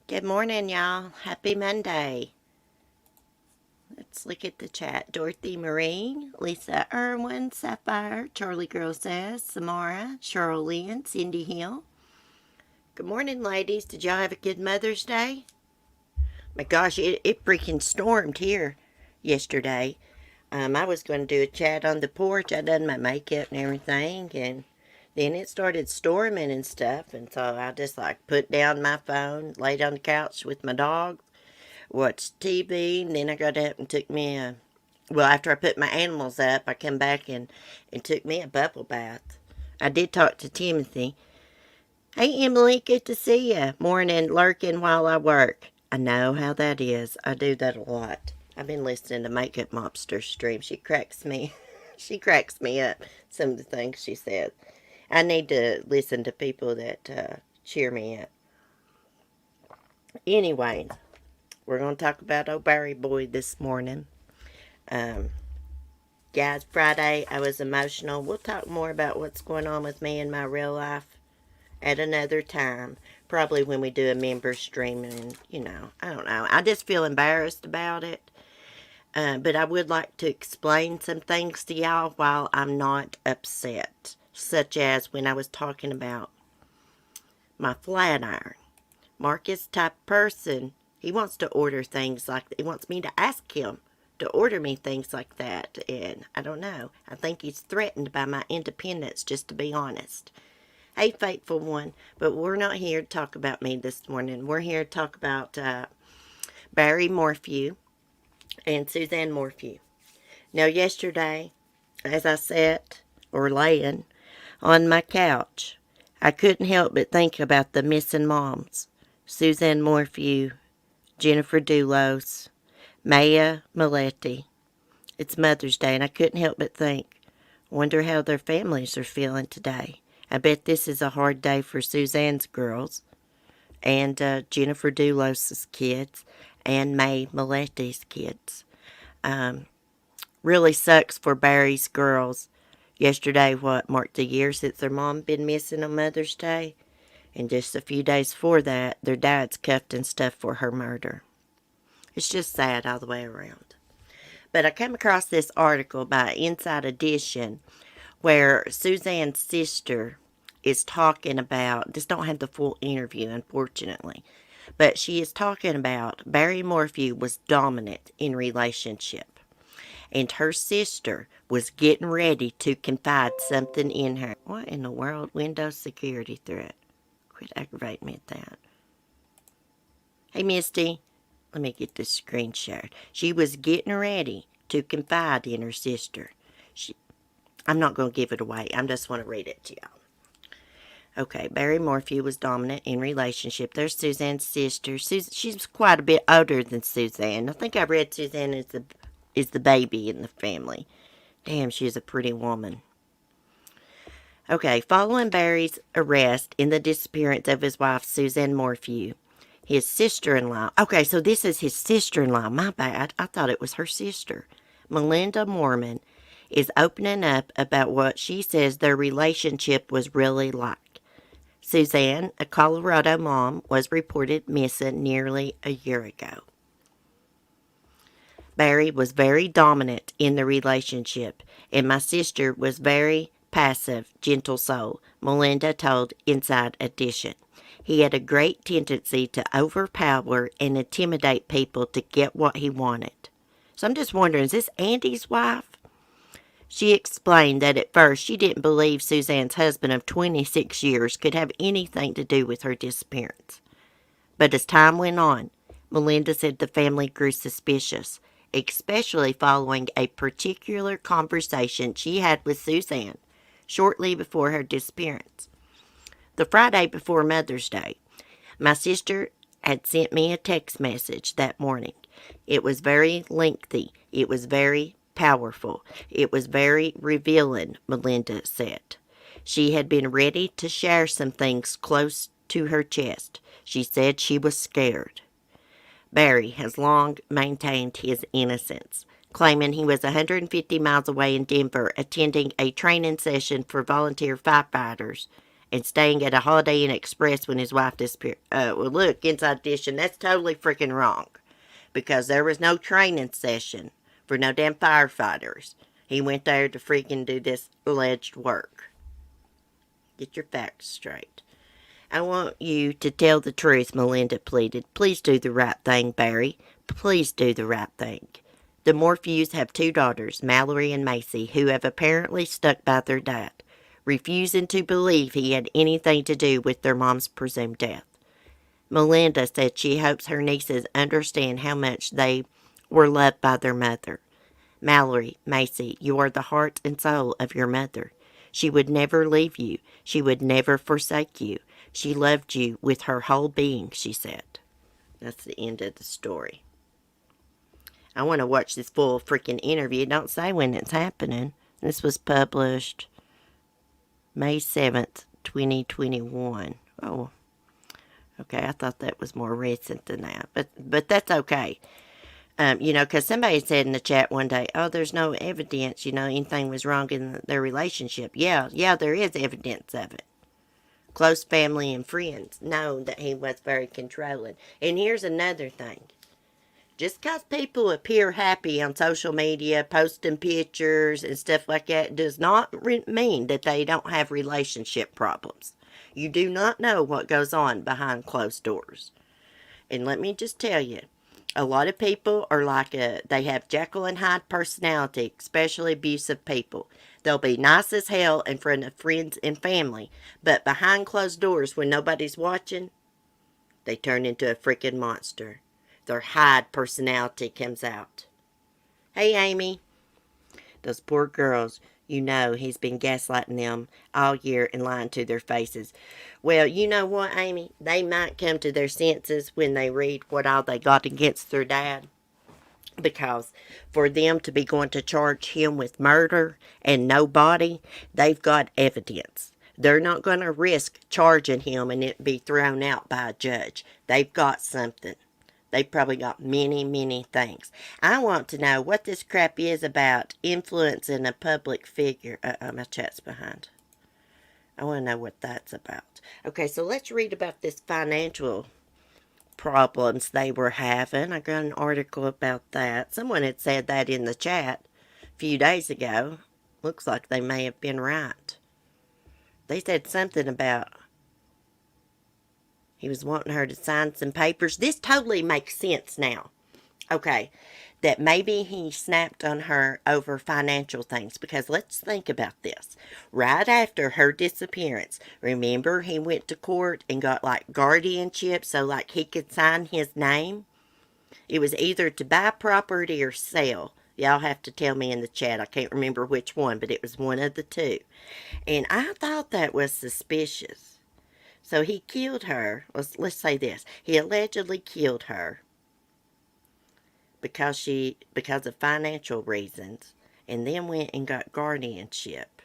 Good morning, y'all. Happy Monday. Let's look at the chat. Dorothy Marie, Lisa Irwin, Sapphire, Charlie Girl Says, Samara, Cheryl Lynn, Cindy Hill. Good morning, ladies. Did y'all have a good Mother's Day? My gosh, it freaking stormed here yesterday. I was going to do a chat on the porch. I done my makeup and everything, and then it started storming and stuff, and so I just put down my phone, laid on the couch with my dog, watched TV, and then I got up and took me a, well, after I put my animals up, I come back and took me a bubble bath. I did talk to Timothy. Hey, Emily, good to see you. Morning, lurking while I work. I know how that is. I do that a lot. I've been listening to Makeup Mobster stream. She cracks me. She cracks me up. Some of the things she says. I need to listen to people that cheer me up. Anyways, we're going to talk about old Barry Boy this morning. Um, Guys, Friday I was emotional. We'll talk more about what's going on with me in my real life at another time. Probably when we do a member stream, and I don't know. I just feel embarrassed about it. But I would like to explain some things to y'all while I'm not upset. Such as when I was talking about my flat iron. Marcus type person, he wants to order things like that. He wants me to ask him to order me things like that. And I don't know. I think he's threatened by my independence, just to be honest. Hey, faithful one. But we're not here to talk about me this morning. We're here to talk about Barry Morphew and Suzanne Morphew. Now, yesterday, as I sat or laying on my couch, I couldn't help but think about the missing moms. Suzanne Morphew, Jennifer Dulos, Maya Maletti. It's Mother's Day, and I couldn't help but think, wonder how their families are feeling today. I bet this is a hard day for Suzanne's girls, and Jennifer Dulos' kids, and May Maletti's kids. Really sucks for Barry's girls. Yesterday, marked a year since their mom been missing on Mother's Day? And just a few days before that, their dad's cuffed and stuffed for her murder. It's just sad all the way around. But I came across this article by Inside Edition where Suzanne's sister is talking about, just don't have the full interview, unfortunately, but she is talking about Barry Morphew was dominant in relationship. And her sister was getting ready to confide something in her. What in the world? Windows security threat. Quit aggravating me at that. Hey, Misty. Let me get this screen shared. She was getting ready to confide in her sister. I'm not going to give it away. I just want to read it to y'all. Okay, Barry Morphew was dominant in relationship. There's Suzanne's sister. She's quite a bit older than Suzanne. I think I read Suzanne is the baby in the family. Damn, she's a pretty woman. Okay, following Barry's arrest in the disappearance of his wife, Suzanne Morphew, his sister-in-law. Okay, so this is his sister-in-law. My bad. I thought it was her sister. Melinda Mormon is opening up about what she says their relationship was really like. Suzanne, a Colorado mom, was reported missing nearly a year ago. Barry was very dominant in the relationship, and my sister was very passive, gentle soul, Melinda told Inside Edition. He had a great tendency to overpower and intimidate people to get what he wanted. So I'm just wondering, is this Andy's wife? She explained that at first she didn't believe Suzanne's husband of 26 years could have anything to do with her disappearance. But as time went on, Melinda said the family grew suspicious, especially following a particular conversation she had with Suzanne shortly before her disappearance. The Friday before Mother's Day, my sister had sent me a text message that morning. It was very lengthy. It was very powerful. It was very revealing, Melinda said. She had been ready to share some things close to her chest. She said she was scared. Barry has long maintained his innocence, claiming he was 150 miles away in Denver attending a training session for volunteer firefighters and staying at a Holiday Inn Express when his wife disappeared. Well, look, Inside Edition, that's totally freaking wrong. Because there was no training session for no damn firefighters. He went there to freaking do this alleged work. Get your facts straight. I want you to tell the truth, Melinda pleaded. Please do the right thing, Barry. Please do the right thing. The Morphews have 2 daughters, Mallory and Macy, who have apparently stuck by their dad, refusing to believe he had anything to do with their mom's presumed death. Melinda said she hopes her nieces understand how much they were loved by their mother. Mallory, Macy, you are the heart and soul of your mother. She would never leave you. She would never forsake you. She loved you with her whole being, she said. That's the end of the story. I want to watch this full freaking interview. Don't say when it's happening. This was published May 7th, 2021. Oh, okay, I thought that was more recent than that. But that's okay. Because somebody said in the chat one day, oh, there's no evidence, anything was wrong in their relationship. Yeah, there is evidence of it. Close family and friends know that he was very controlling. And here's another thing. Just because people appear happy on social media, posting pictures and stuff like that, does not mean that they don't have relationship problems. You do not know what goes on behind closed doors. And let me just tell you, a lot of people are like they have Jekyll and Hyde personality, especially abusive people. They'll be nice as hell in front of friends and family, but behind closed doors when nobody's watching, they turn into a freaking monster. Their Hyde personality comes out. Hey, Amy. Those poor girls, he's been gaslighting them all year and lying to their faces. Well, you know what, Amy? They might come to their senses when they read what all they got against their dad. Because for them to be going to charge him with murder and no body, they've got evidence. They're not going to risk charging him and it be thrown out by a judge. They've got something. They've probably got many, many things. I want to know what this crap is about influencing a public figure. My chat's behind. I want to know what that's about. Okay, so let's read about this financial problems they were having. I got an article about that. Someone had said that in the chat a few days ago. Looks like they may have been right. They said something about he was wanting her to sign some papers. This totally makes sense now. Okay, that maybe he snapped on her over financial things. Because let's think about this. Right after her disappearance, remember he went to court and got like guardianship so like he could sign his name? It was either to buy property or sell. Y'all have to tell me in the chat. I can't remember which one, but it was one of the two. And I thought that was suspicious. So he killed her. Let's say this. He allegedly killed her because of financial reasons, and then went and got guardianship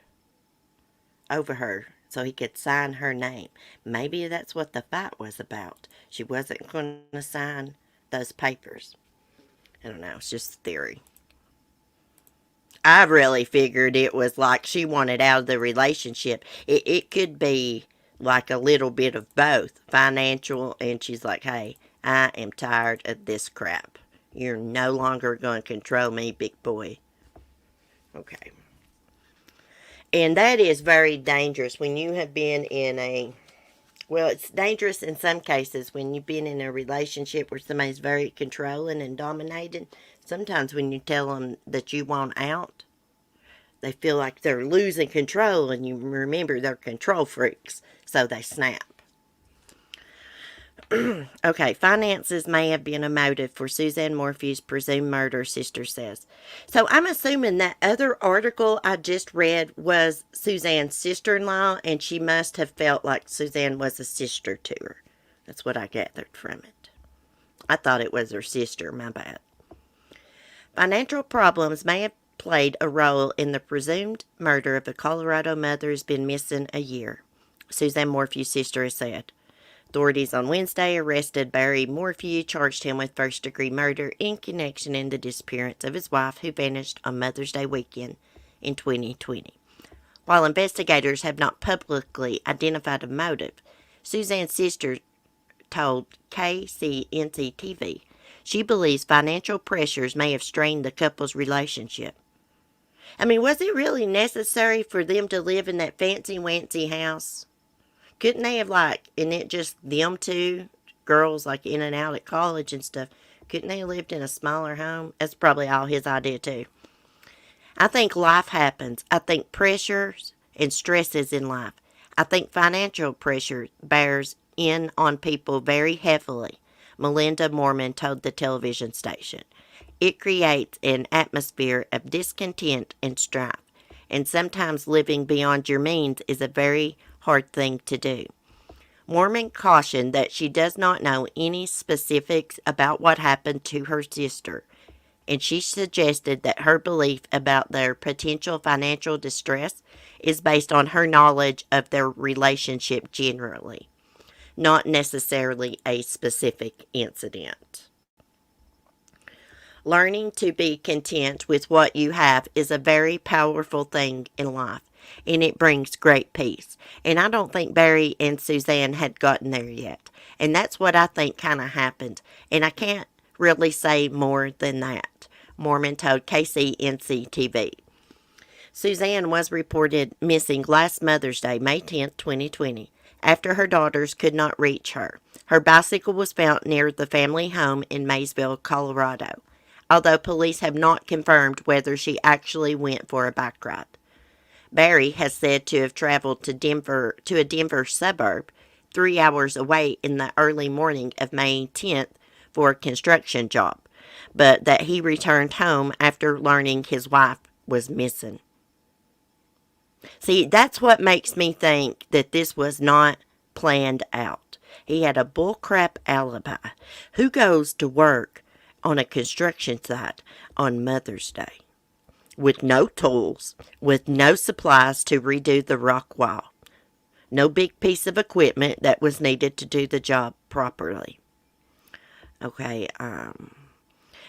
over her so he could sign her name. Maybe that's what the fight was about. She wasn't going to sign those papers. I don't know. It's just a theory. I really figured it was like she wanted out of the relationship. It could be like a little bit of both, financial, and she's like, hey, I am tired of this crap. You're no longer going to control me, big boy. Okay. And that is very dangerous when you have been in it's dangerous in some cases when you've been in a relationship where somebody's very controlling and dominating. Sometimes when you tell them that you want out, they feel like they're losing control, and you remember they're control freaks, so they snap. Okay, finances may have been a motive for Suzanne Morphew's presumed murder, sister says. So I'm assuming that other article I just read was Suzanne's sister-in-law, and she must have felt like Suzanne was a sister to her. That's what I gathered from it. I thought it was her sister, my bad. Financial problems may have played a role in the presumed murder of a Colorado mother who's been missing a year, Suzanne Morphew's sister has said. Authorities on Wednesday arrested Barry Morphew, charged him with first-degree murder in connection in the disappearance of his wife, who vanished on Mother's Day weekend in 2020. While investigators have not publicly identified a motive, Suzanne's sister told KCNC TV she believes financial pressures may have strained the couple's relationship. I mean, was it really necessary for them to live in that fancy-wancy house? Couldn't they have, like, and it just them two girls, like, in and out at college and stuff, couldn't they have lived in a smaller home? That's probably all his idea, too. I think life happens. I think pressures and stresses in life. I think financial pressure bears in on people very heavily, Melinda Mormon told the television station. It creates an atmosphere of discontent and strife, and sometimes living beyond your means is a very hard thing to do. Mormon cautioned that she does not know any specifics about what happened to her sister, and she suggested that her belief about their potential financial distress is based on her knowledge of their relationship generally, not necessarily a specific incident. Learning to be content with what you have is a very powerful thing in life, and it brings great peace. And I don't think Barry and Suzanne had gotten there yet. And that's what I think kind of happened. And I can't really say more than that, Mormon told KCNC TV. Suzanne was reported missing last Mother's Day, May 10, 2020, after her daughters could not reach her. Her bicycle was found near the family home in Maysville, Colorado, although police have not confirmed whether she actually went for a bike ride. Barry has said to have traveled to a Denver suburb 3 hours away in the early morning of May 10th for a construction job, but that he returned home after learning his wife was missing. See, that's what makes me think that this was not planned out. He had a bullcrap alibi. Who goes to work on a construction site on Mother's Day with no tools, with no supplies to redo the rock wall, no big piece of equipment that was needed to do the job properly? Okay,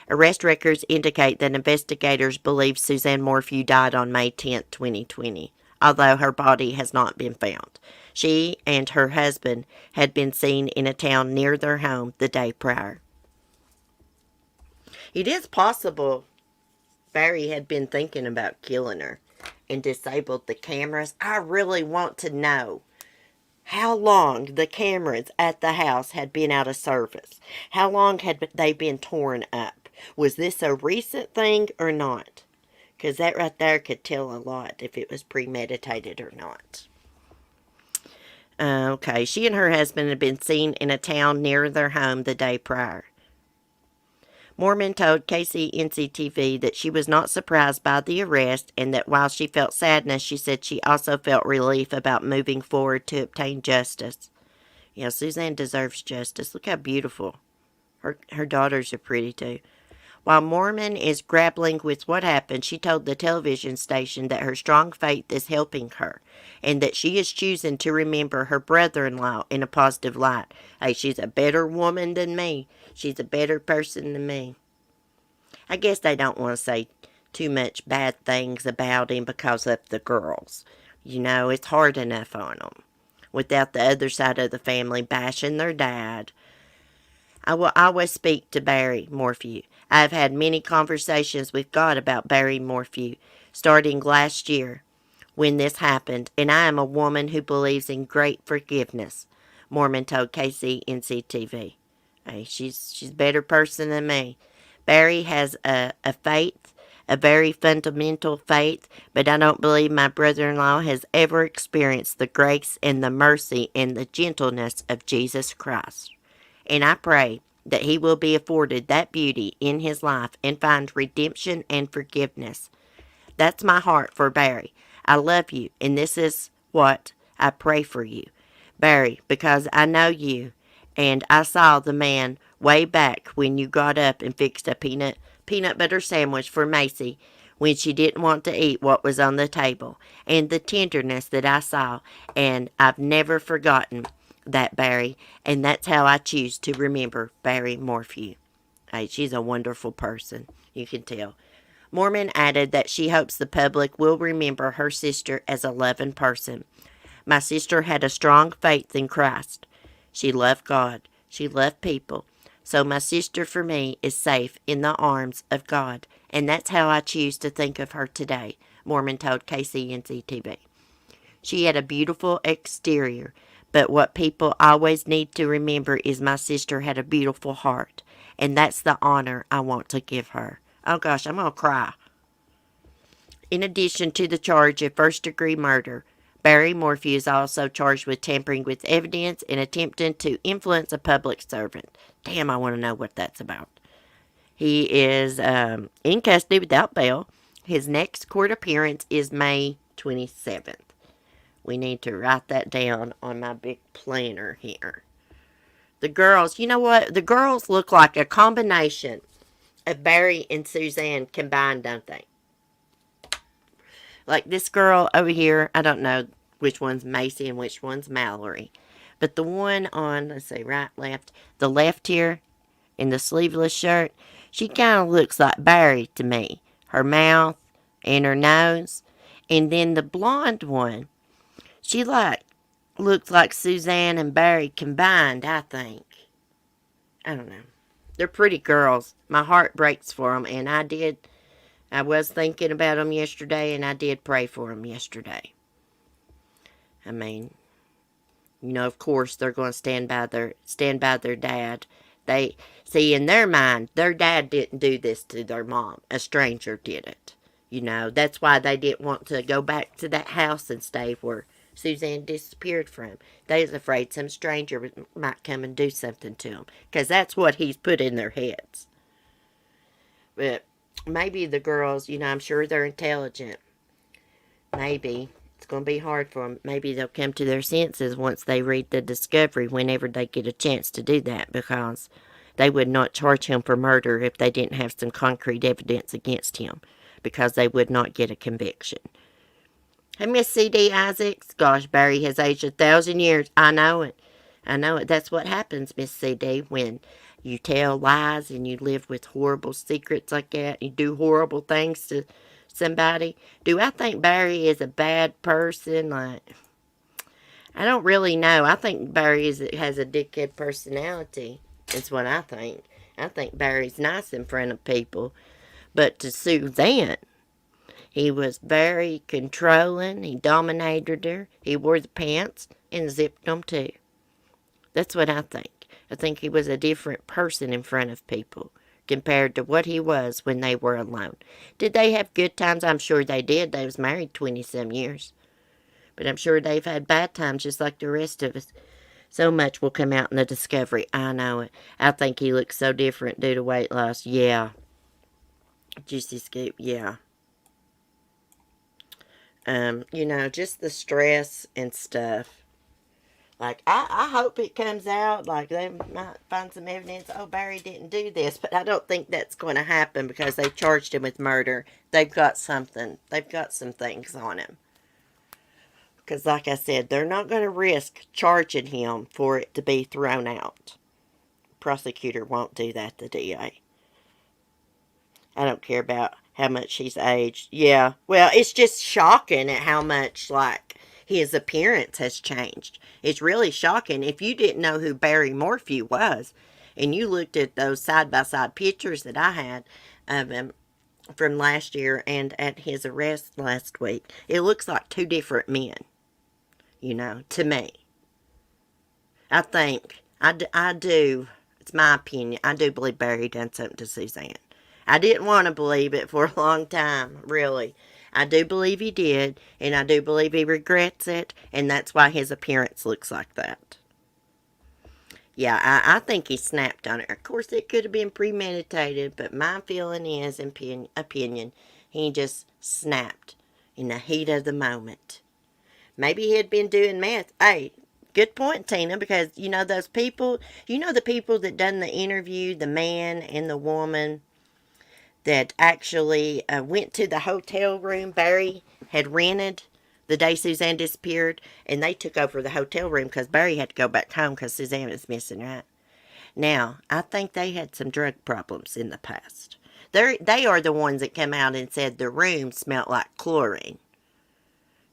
arrest records indicate that investigators believe Suzanne Morphew died on May 10, 2020, although her body has not been found. She and her husband had been seen in a town near their home the day prior. It is possible Barry had been thinking about killing her and disabled the cameras. I really want to know how long the cameras at the house had been out of service. How long had they been torn up? Was this a recent thing or not? Because that right there could tell a lot if it was premeditated or not. Okay, she and her husband had been seen in a town near their home the day prior. Mormon told KCNC TV that she was not surprised by the arrest and that while she felt sadness, she said she also felt relief about moving forward to obtain justice. Yeah, Suzanne deserves justice. Look how beautiful. Her daughters are pretty too. While Mormon is grappling with what happened, she told the television station that her strong faith is helping her and that she is choosing to remember her brother-in-law in a positive light. Hey, she's a better woman than me. She's a better person than me. I guess they don't want to say too much bad things about him because of the girls. You know, it's hard enough on them without the other side of the family bashing their dad. I will always speak to Barry Morphew. I have had many conversations with God about Barry Morphew, starting last year when this happened, and I am a woman who believes in great forgiveness, Mormon told KCNC TV. Hey, she's a better person than me. Barry has a faith, a very fundamental faith, but I don't believe my brother-in-law has ever experienced the grace and the mercy and the gentleness of Jesus Christ. And I pray that he will be afforded that beauty in his life and find redemption and forgiveness. That's my heart for Barry. I love you, and this is what I pray for you, Barry, because I know you, and I saw the man way back when you got up and fixed a peanut butter sandwich for Macy when she didn't want to eat what was on the table, and the tenderness that I saw, and I've never forgotten that, Barry, and that's how I choose to remember Barry Morphew. Hey, she's a wonderful person, you can tell. Mormon added that she hopes the public will remember her sister as a loving person. My sister had a strong faith in Christ. She loved God. She loved people. So my sister, for me, is safe in the arms of God. And that's how I choose to think of her today, Mormon told KCNZ-TV. She had a beautiful exterior, but what people always need to remember is my sister had a beautiful heart. And that's the honor I want to give her. Oh gosh, I'm going to cry. In addition to the charge of first-degree murder, Barry Morphew is also charged with tampering with evidence and attempting to influence a public servant. Damn, I want to know what that's about. He is in custody without bail. His next court appearance is May 27th. We need to write that down on my big planner here. The girls, you know what? The girls look like a combination of Barry and Suzanne combined, don't they? Like this girl over here, I don't know which one's Macy and which one's Mallory. But the one on, let's see, right, left, the left here in the sleeveless shirt, she kind of looks like Barry to me. Her mouth and her nose. And then the blonde one, she looks like Suzanne and Barry combined, I think. I don't know. They're pretty girls. My heart breaks for them, and I was thinking about them yesterday, and I did pray for them yesterday. I mean, of course they're going to stand by their dad. They see in their mind, their dad didn't do this to their mom. A stranger did it. That's why they didn't want to go back to that house and stay where Suzanne disappeared from. They was afraid some stranger might come and do something to them, because that's what he's put in their heads. But maybe the girls, I'm sure they're intelligent. Maybe it's going to be hard for them. Maybe they'll come to their senses once they read the discovery, whenever they get a chance to do that, because they would not charge him for murder if they didn't have some concrete evidence against him, because they would not get a conviction. Hey, Miss C.D. Isaacs. Gosh, Barry has aged 1,000 years. I know it. That's what happens, Miss C.D., when you tell lies and you live with horrible secrets like that. You do horrible things to somebody. Do I think Barry is a bad person? I don't really know. I think Barry has a dickhead personality. That's what I think. I think Barry's nice in front of people. But to Suzanne, he was very controlling. He dominated her. He wore the pants and zipped them too. That's what I think. I think he was a different person in front of people compared to what he was when they were alone. Did they have good times? I'm sure they did. They was married 20-some years. But I'm sure they've had bad times just like the rest of us. So much will come out in the discovery. I know it. I think he looks so different due to weight loss. Yeah. Juicy scoop. Yeah. Just the stress and stuff. Like, I hope it comes out, like, they might find some evidence, oh, Barry didn't do this, but I don't think that's going to happen because they charged him with murder. They've got some things on him. Because, like I said, they're not going to risk charging him for it to be thrown out. Prosecutor won't do that, the DA. I don't care about how much he's aged. Yeah, well, it's just shocking at how much, his appearance has changed. It's really shocking. If you didn't know who Barry Morphew was, and you looked at those side-by-side pictures that I had of him from last year and at his arrest last week, it looks like two different men, to me. I think, I do, it's my opinion, I do believe Barry done something to Suzanne. I didn't want to believe it for a long time, really. I do believe he did, and I do believe he regrets it, and that's why his appearance looks like that. Yeah, I think he snapped on her. Of course, it could have been premeditated, but my feeling is, opinion, he just snapped in the heat of the moment. Maybe he had been doing meth. Hey, good point, Tina, because, those people, the people that done the interview, the man and the woman that actually went to the hotel room Barry had rented the day Suzanne disappeared, and they took over the hotel room because Barry had to go back home because Suzanne was missing, right? Now, I think they had some drug problems in the past. They are the ones that came out and said the room smelled like chlorine.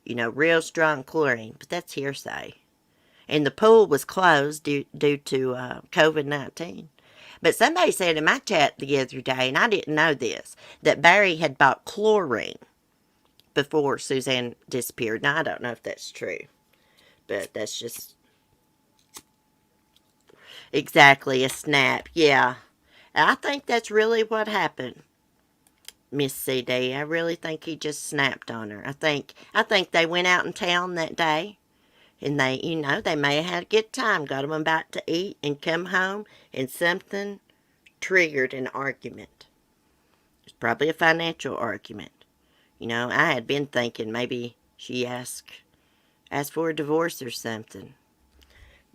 Real strong chlorine. But that's hearsay. And the pool was closed due to COVID-19. But somebody said in my chat the other day, and I didn't know this, that Barry had bought chlorine before Suzanne disappeared. Now, I don't know if that's true, but that's just exactly a snap. Yeah, I think that's really what happened, Miss CD. I really think he just snapped on her. I think they went out in town that day, and they may have had a good time, got them about to eat, and come home, and something triggered an argument. It's probably a financial argument. I had been thinking maybe she asked for a divorce or something.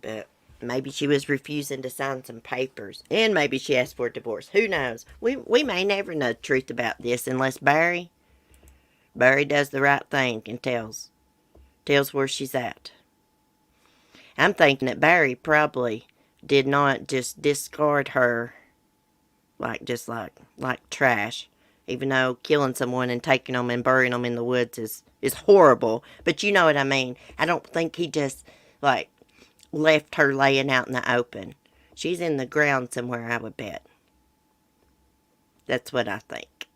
But maybe she was refusing to sign some papers. And maybe she asked for a divorce. Who knows? We may never know the truth about this unless Barry does the right thing and tells where she's at. I'm thinking that Barry probably did not just discard her like trash. Even though killing someone and taking them and burying them in the woods is horrible. But you know what I mean. I don't think he just, left her laying out in the open. She's in the ground somewhere, I would bet. That's what I think.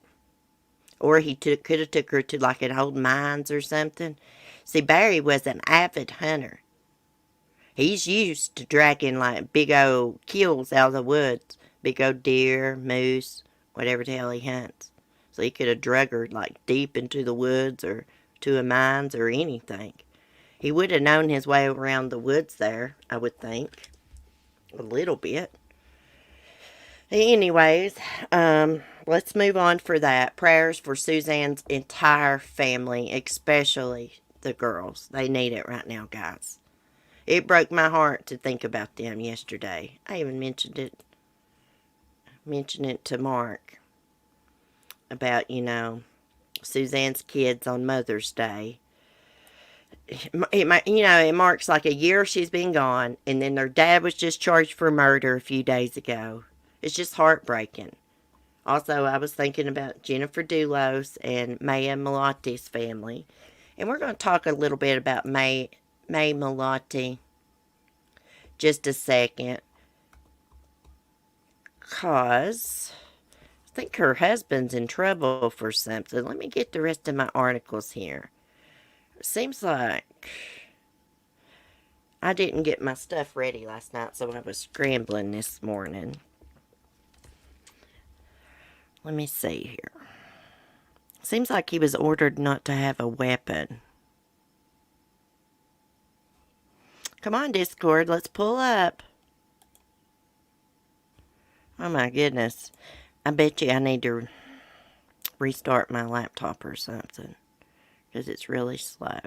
Or he could have took her to, an old mines or something. See, Barry was an avid hunter. He's used to dragging, big old kills out of the woods. Big old deer, moose, whatever the hell he hunts. So he could have drug her, deep into the woods or to a mines or anything. He would have known his way around the woods there, I would think. A little bit. Anyways, let's move on for that. Prayers for Suzanne's entire family, especially the girls. They need it right now, guys. It broke my heart to think about them yesterday. I even mentioned it to Mark about, Suzanne's kids on Mother's Day. It marks a year she's been gone, and then their dad was just charged for murder a few days ago. It's just heartbreaking. Also, I was thinking about Jennifer Dulos and Maya Malotti's family, and we're going to talk a little bit about May Malotti just a second, because I think her husband's in trouble for something. Let me get the rest of my articles here. It seems like I didn't get my stuff ready last night, so I was scrambling this morning. Let me see here. Seems like he was ordered not to have a weapon. Come on, Discord, let's pull up. Oh my goodness. I bet you I need to restart my laptop or something, because it's really slow.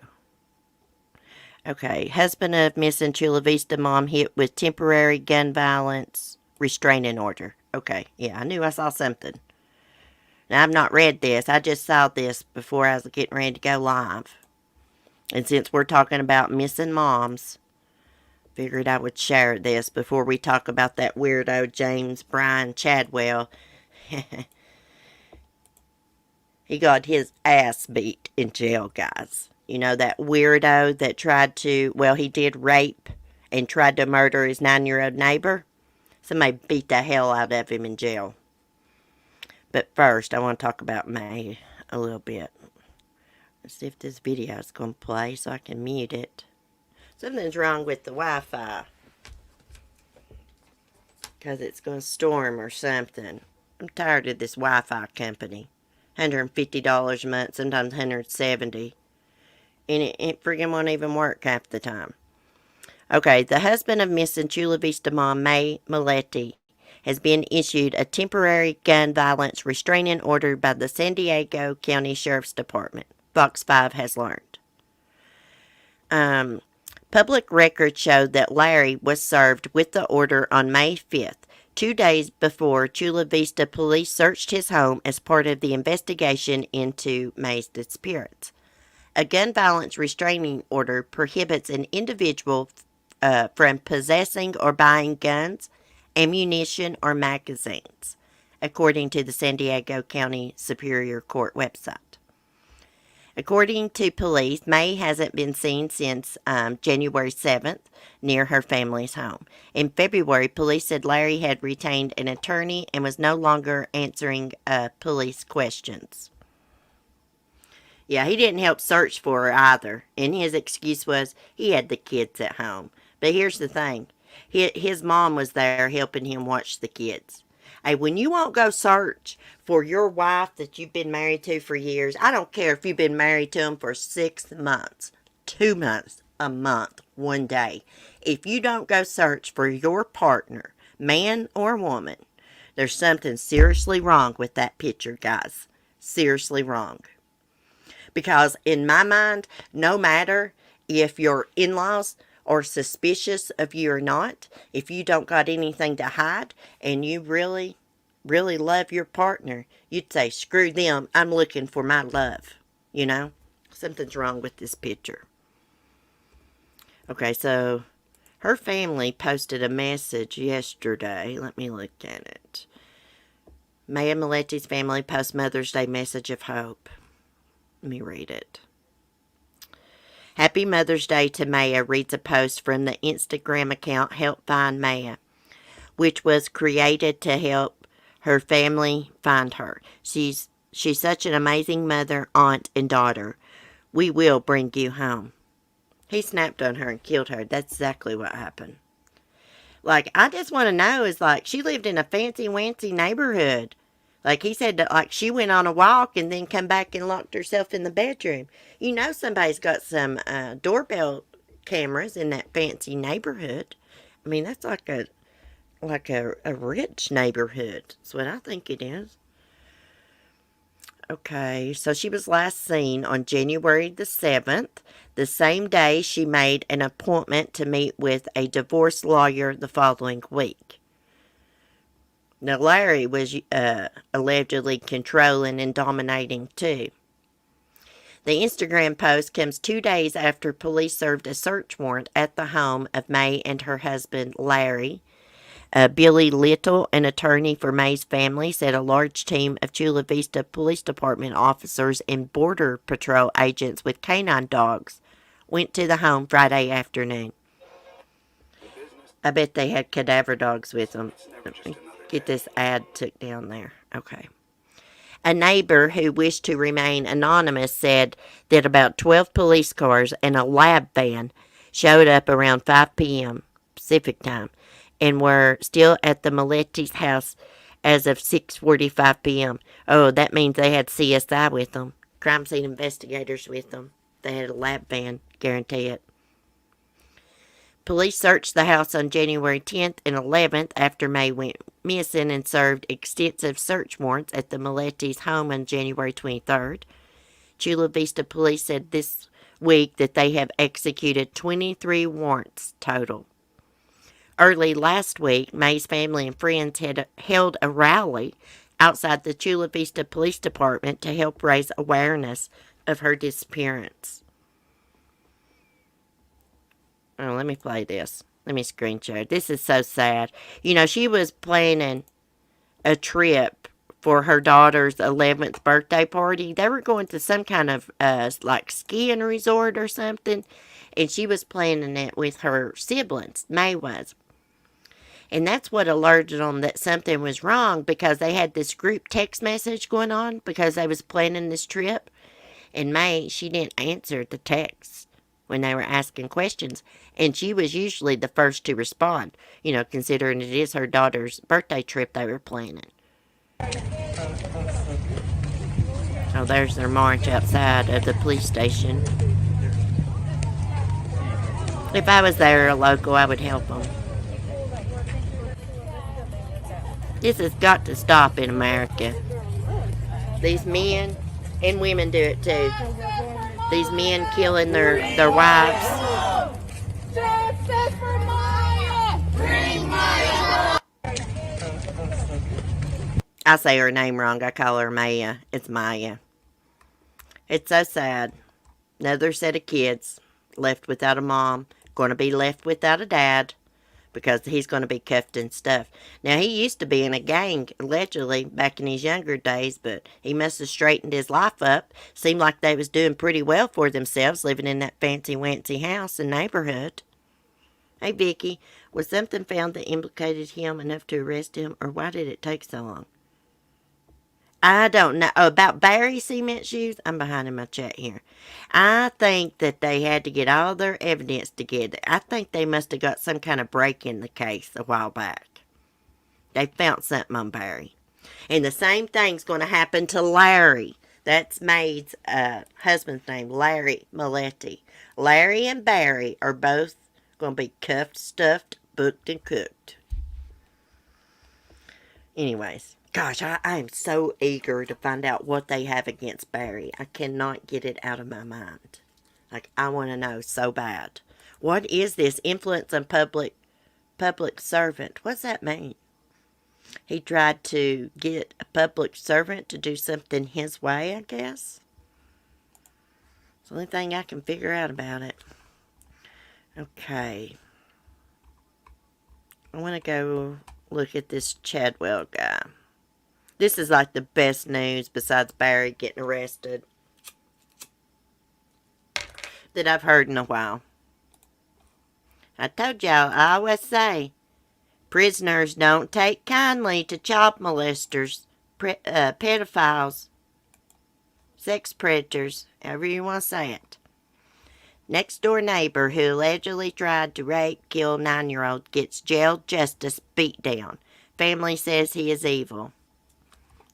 Okay, husband of missing Chula Vista mom hit with temporary gun violence restraining order. Okay, yeah, I knew I saw something. Now, I've not read this. I just saw this before I was getting ready to go live. And since we're talking about missing moms, figured I would share this before we talk about that weirdo James Brian Chadwell. He got his ass beat in jail, guys. That weirdo that he did rape and tried to murder his 9-year-old neighbor. Somebody beat the hell out of him in jail. But first, I want to talk about May a little bit. Let's see if this video is going to play so I can mute it. Something's wrong with the Wi-Fi. Because it's going to storm or something. I'm tired of this Wi-Fi company. $150 a month, sometimes $170. And it friggin' won't even work half the time. Okay, the husband of missing Chula Vista mom, May Malotti, has been issued a temporary gun violence restraining order by the San Diego County Sheriff's Department, Fox 5 has learned. Public records showed that Larry was served with the order on May 5th, 2 days before Chula Vista police searched his home as part of the investigation into May's disappearance. A gun violence restraining order prohibits an individual from possessing or buying guns, ammunition, or magazines. according to the San Diego County Superior Court website. According to police, May hasn't been seen since January 7th near her family's home. In February, police said Larry had retained an attorney and was no longer answering police questions. Yeah, he didn't help search for her either, and his excuse was he had the kids at home. But here's the thing. His mom was there helping him watch the kids. Hey, when you won't go search for your wife that you've been married to for years, I don't care if you've been married to him for 6 months, 2 months, a month, 1 day. If you don't go search for your partner, man or woman, there's something seriously wrong with that picture, guys. Seriously wrong. Because in my mind, no matter if your in-laws are suspicious of you or not, if you don't got anything to hide and you really, really love your partner, you'd say, screw them, I'm looking for my love. You know? Something's wrong with this picture. Okay, so her family posted a message yesterday. Let me look at it. Maya Miletti's family posts Mother's Day message of hope. Let me read it. Happy Mother's Day to Maya, reads a post from the Instagram account Help Find Maya, which was created to help her family find her. She's such an amazing mother, aunt, and daughter. We will bring you home. He snapped on her and killed her. That's exactly what happened. Like, I just want to know is, like, she lived in a fancy-wancy neighborhood. Like, he said that, like, she went on a walk and then come back and locked herself in the bedroom. You know somebody's got some doorbell cameras in that fancy neighborhood. I mean, that's like a rich neighborhood. That's what I think it is. Okay, so she was last seen on January the 7th. The same day, she made an appointment to meet with a divorce lawyer the following week. Now, Larry was allegedly controlling and dominating, too. The Instagram post comes 2 days after police served a search warrant at the home of May and her husband, Larry. Billy Little, an attorney for May's family, said a large team of Chula Vista Police Department officers and Border Patrol agents with canine dogs went to the home Friday afternoon. I bet they had cadaver dogs with them. Let me get this ad took down there. Okay. A neighbor who wished to remain anonymous said that about 12 police cars and a lab van showed up around 5 p.m. Pacific time and were still at the Miletti's house as of 6:45 p.m. Oh, that means they had CSI with them. Crime scene investigators with them. They had a lab van, guarantee it. Police searched the house on January 10th and 11th after May went missing and served extensive search warrants at the Miletti's home on January 23rd. Chula Vista police said this week that they have executed 23 warrants total. Early last week, May's family and friends had held a rally outside the Chula Vista Police Department to help raise awareness of her disappearance. Oh, let me play this. Let me screen share. This is so sad. You know, she was planning a trip for her daughter's 11th birthday party. They were going to some kind of, like, skiing resort or something. And she was planning it with her siblings. May was. And that's what alerted them that something was wrong because they had this group text message going on because they was planning this trip. And May, she didn't answer the texts when they were asking questions. And she was usually the first to respond, you know, considering it is her daughter's birthday trip they were planning. Oh, there's their march outside of the police station. If I was there, a local, I would help them. This has got to stop in America. These men and women do it too. These men killing their wives. Justice for Maya! Bring Maya! I say her name wrong. I call her Maya. It's Maya. It's so sad. Another set of kids left without a mom. Going to be left without a dad. because he's going to be cuffed and stuff. Now, he used to be in a gang, allegedly, back in his younger days, but he must have straightened his life up. Seemed like they was doing pretty well for themselves, living in that fancy-wancy house and neighborhood. Hey, Vicky, was something found that implicated him enough to arrest him, or why did it take so long? I don't know. Oh, about Barry cement shoes? I'm behind in my chat here. I think that they had to get all their evidence together. I think they must have got some kind of break in the case a while back. They found something on Barry. And the same thing's going to happen to Larry. That's Maid's husband's name, Larry Maletti. Larry and Barry are both going to be cuffed, stuffed, booked, and cooked. Anyways, gosh, I am so eager to find out what they have against Barry. I cannot get it out of my mind. Like, I want to know so bad. What is this influence on public servant? What's that mean? He tried to get a public servant to do something his way, I guess. It's the only thing I can figure out about it. Okay. I want to go look at this Chadwell guy. This is like the best news besides Barry getting arrested that I've heard in a while. I told y'all, I always say, prisoners don't take kindly to child molesters, pedophiles, sex predators, however you want to say it. Next door neighbor who allegedly tried to rape, kill 9-year-old gets jail justice beat down. Family says he is evil.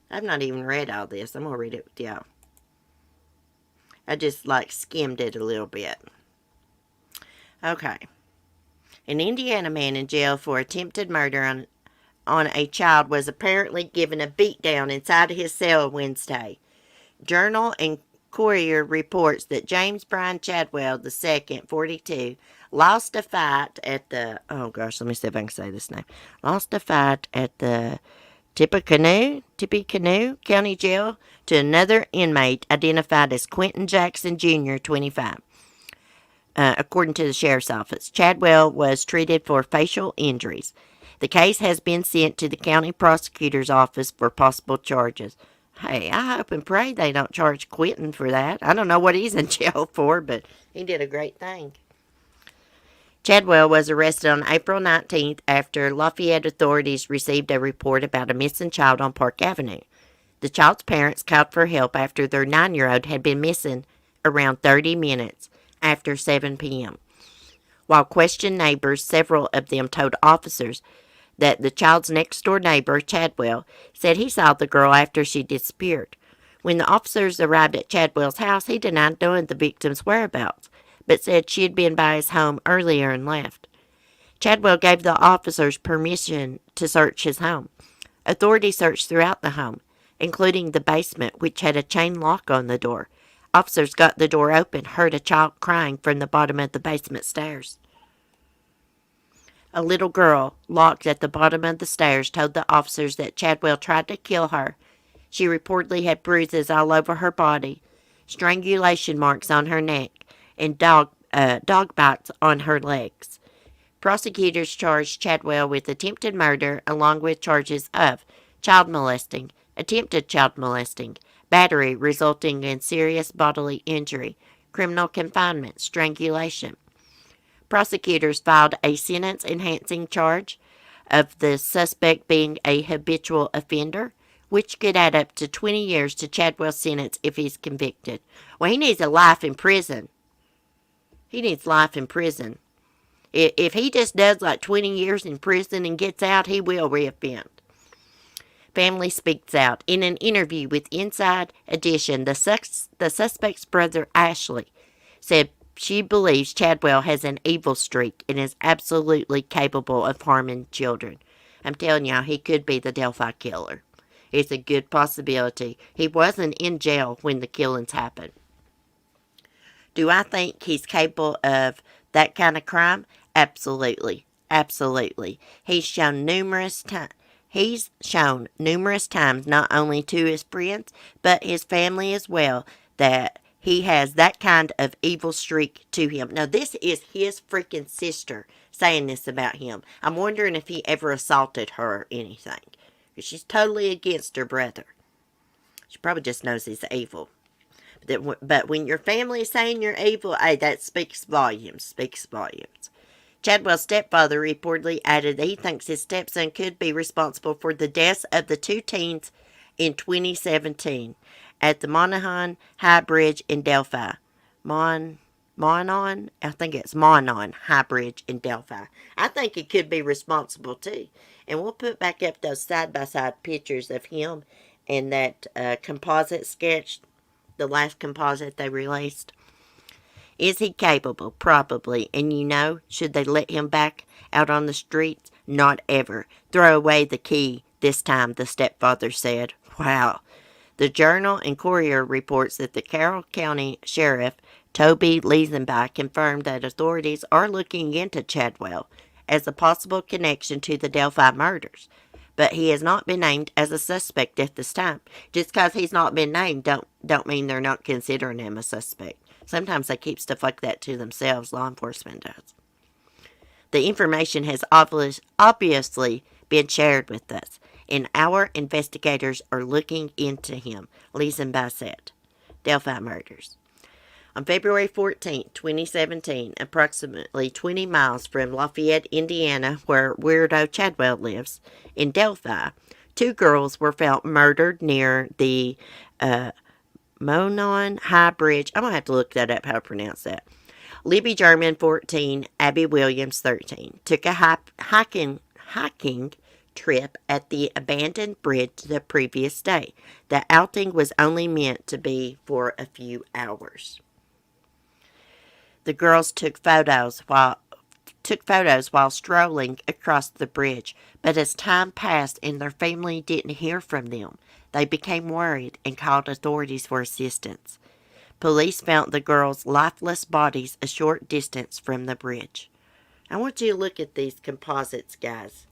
I've not even read all this. I'm going to read it with y'all. I just skimmed it a little bit. Okay. An Indiana man in jail for attempted murder on a child was apparently given a beatdown inside of his cell Wednesday. Journal and Courier reports that James Brian Chadwell II, 42, lost a fight at the, let me see if I can say this name. Lost a fight at the Tippecanoe County Jail to another inmate identified as Quentin Jackson Jr., 25. According to the sheriff's office, Chadwell was treated for facial injuries. The case has been sent to the county prosecutor's office for possible charges. Hey, I hope and pray they don't charge Quentin for that. I don't know what he's in jail for, but he did a great thing. Chadwell was arrested on April 19th after Lafayette authorities received a report about a missing child on Park Avenue. The child's parents called for help after their 9-year-old had been missing around 30 minutes after 7 p.m. While questioned neighbors, several of them told officers that the child's next-door neighbor, Chadwell, said he saw the girl after she disappeared. When the officers arrived at Chadwell's house, he denied knowing the victim's whereabouts, but said she had been by his home earlier and left. Chadwell gave the officers permission to search his home. Authorities searched throughout the home, including the basement, which had a chain lock on the door. Officers got the door open, heard a child crying from the bottom of the basement stairs. A little girl, locked at the bottom of the stairs, told the officers that Chadwell tried to kill her. She reportedly had bruises all over her body, strangulation marks on her neck, and dog bites on her legs. Prosecutors charged Chadwell with attempted murder along with charges of child molesting, attempted child molesting, battery resulting in serious bodily injury, criminal confinement, strangulation. Prosecutors filed a sentence-enhancing charge of the suspect being a habitual offender, which could add up to 20 years to Chadwell's sentence if he's convicted. Well, he needs a life in prison. He needs life in prison. If he just does 20 years in prison and gets out, he will reoffend. Family speaks out. In an interview with Inside Edition, the suspect's brother, Ashley, said she believes Chadwell has an evil streak and is absolutely capable of harming children. I'm telling y'all, he could be the Delphi killer. It's a good possibility. He wasn't in jail when the killings happened. Do I think he's capable of that kind of crime? Absolutely. Absolutely. He's shown numerous times, not only to his friends, but his family as well, that he has that kind of evil streak to him. Now, this is his freaking sister saying this about him. I'm wondering if he ever assaulted her or anything. Because she's totally against her brother. She probably just knows he's evil. But when your family is saying you're evil, hey, that speaks volumes. Speaks volumes. Chadwell's stepfather reportedly added that he thinks his stepson could be responsible for the deaths of the two teens in 2017 at the Monahan High Bridge in Delphi. Monon? I think it's Monon High Bridge in Delphi. I think he could be responsible too. And we'll put back up those side-by-side pictures of him and that composite sketch, the last composite they released. Is he capable? Probably. And should they let him back out on the streets? Not ever. Throw away the key this time, the stepfather said. Wow. The Journal and Courier reports that the Carroll County Sheriff, Toby Leazenby, confirmed that authorities are looking into Chadwell as a possible connection to the Delphi murders. But he has not been named as a suspect at this time. Just because he's not been named don't mean they're not considering him a suspect. Sometimes they keep stuff like that to themselves, law enforcement does. The information has obviously been shared with us, and our investigators are looking into him, Leazenby said. Delphi murders. On February 14, 2017, approximately 20 miles from Lafayette, Indiana, where Weirdo Chadwell lives, in Delphi, two girls were found murdered near the Monon High Bridge. I'm going to have to look that up, how to pronounce that. Libby German, 14, Abby Williams, 13, took a hiking trip at the abandoned bridge the previous day. The outing was only meant to be for a few hours. The girls took photos while strolling across the bridge, but as time passed and their family didn't hear from them, they became worried and called authorities for assistance. Police found the girls' lifeless bodies a short distance from the bridge. I want you to look at these composites, guys.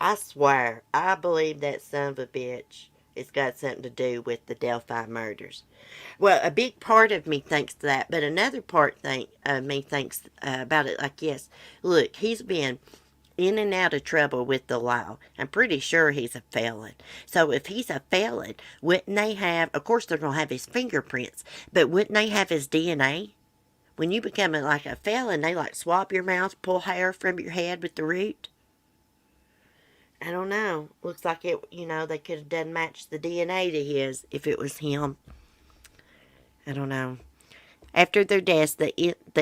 I swear, I believe that son of a bitch has got something to do with the Delphi murders. Well, a big part of me thinks that, but another part of me thinks about it like this. Look, he's been in and out of trouble with the law. I'm pretty sure he's a felon. So if he's a felon, wouldn't they have, of course they're going to have his fingerprints, but wouldn't they have his DNA? When you become a felon, they swab your mouth, pull hair from your head with the root. I don't know. Looks like it, they could have done match the DNA to his if it was him. I don't know. After their deaths, the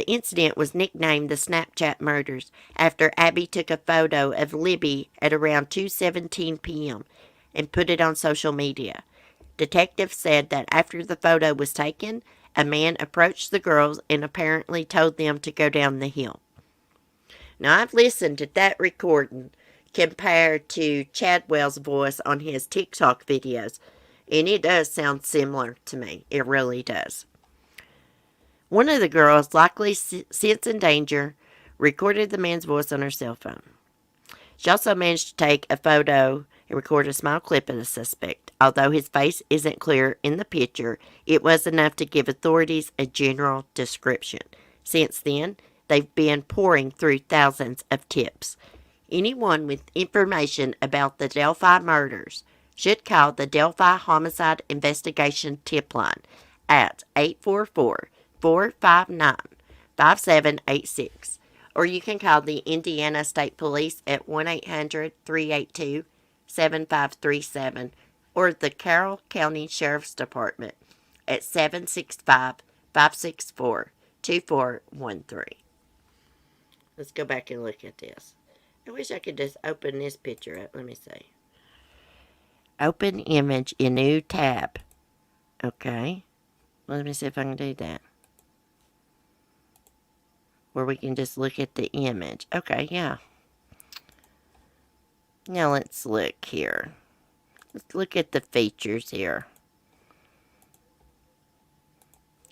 incident was nicknamed the Snapchat murders after Abby took a photo of Libby at around 2:17 p.m. and put it on social media. Detectives said that after the photo was taken, a man approached the girls and apparently told them to go down the hill. Now, I've listened to that recording compared to Chadwell's voice on his TikTok videos, and it does sound similar to me. It really does. One of the girls, likely sensing danger, recorded the man's voice on her cell phone. She also managed to take a photo and record a small clip of the suspect. Although his face isn't clear in the picture, it was enough to give authorities a general description. Since then, they've been pouring through thousands of tips. Anyone with information about the Delphi murders should call the Delphi Homicide Investigation Tip Line at 844-459-5786. Or you can call the Indiana State Police at 1-800-382-7537 or the Carroll County Sheriff's Department at 765-564-2413. Let's go back and look at this. I wish I could just open this picture up. Let me see. Open image in new tab. Okay. Let me see if I can do that. Where we can just look at the image. Okay, yeah. Now let's look here. Let's look at the features here.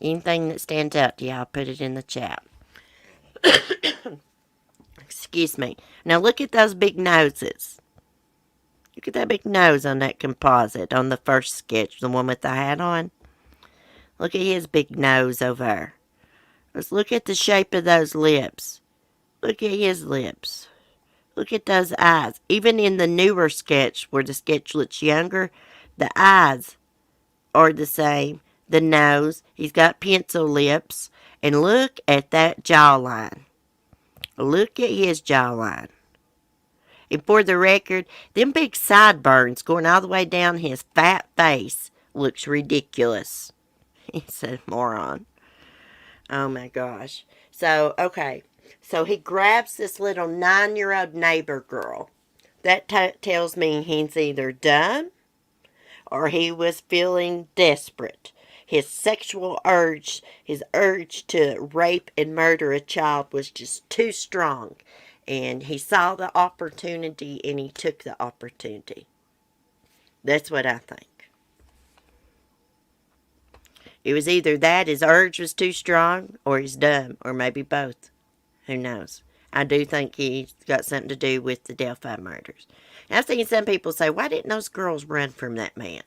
Anything that stands out to you, I'll put it in the chat. Excuse me. Now look at those big noses. Look at that big nose on that composite on the first sketch, the one with the hat on. Look at his big nose over there. Let's look at the shape of those lips. Look at his lips. Look at those eyes. Even in the newer sketch, where the sketch looks younger, the eyes are the same. The nose, he's got pencil lips. And look at that jawline. Look at his jawline. And for the record, them big sideburns going all the way down his fat face looks ridiculous. He's a moron. Oh my gosh. So, okay. So he grabs this little 9-year-old neighbor girl. That tells me he's either dumb or he was feeling desperate. His sexual urge, his urge to rape and murder a child was just too strong. And he saw the opportunity and he took the opportunity. That's what I think. It was either that, his urge was too strong, or he's dumb, or maybe both. Who knows? I do think he's got something to do with the Delphi murders. And I've seen some people say, why didn't those girls run from that man?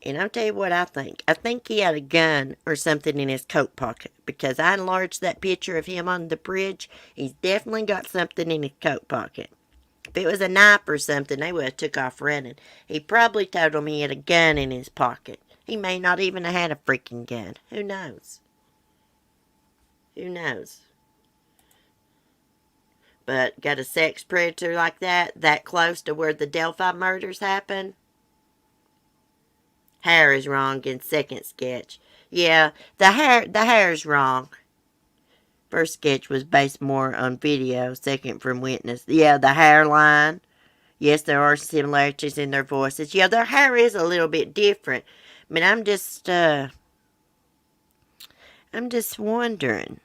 And I'll tell you what I think. I think he had a gun or something in his coat pocket, because I enlarged that picture of him on the bridge. He's definitely got something in his coat pocket. If it was a knife or something, they would have took off running. He probably told them he had a gun in his pocket. He may not even have had a freaking gun. Who knows? Who knows? But got a sex predator like that close to where the Delphi murders happened? Hair is wrong in second sketch. Yeah, the hair's wrong. First sketch was based more on video, second from witness. Yeah, the hairline. Yes, there are similarities in their voices. Yeah, their hair is a little bit different. I mean, I'm just wondering.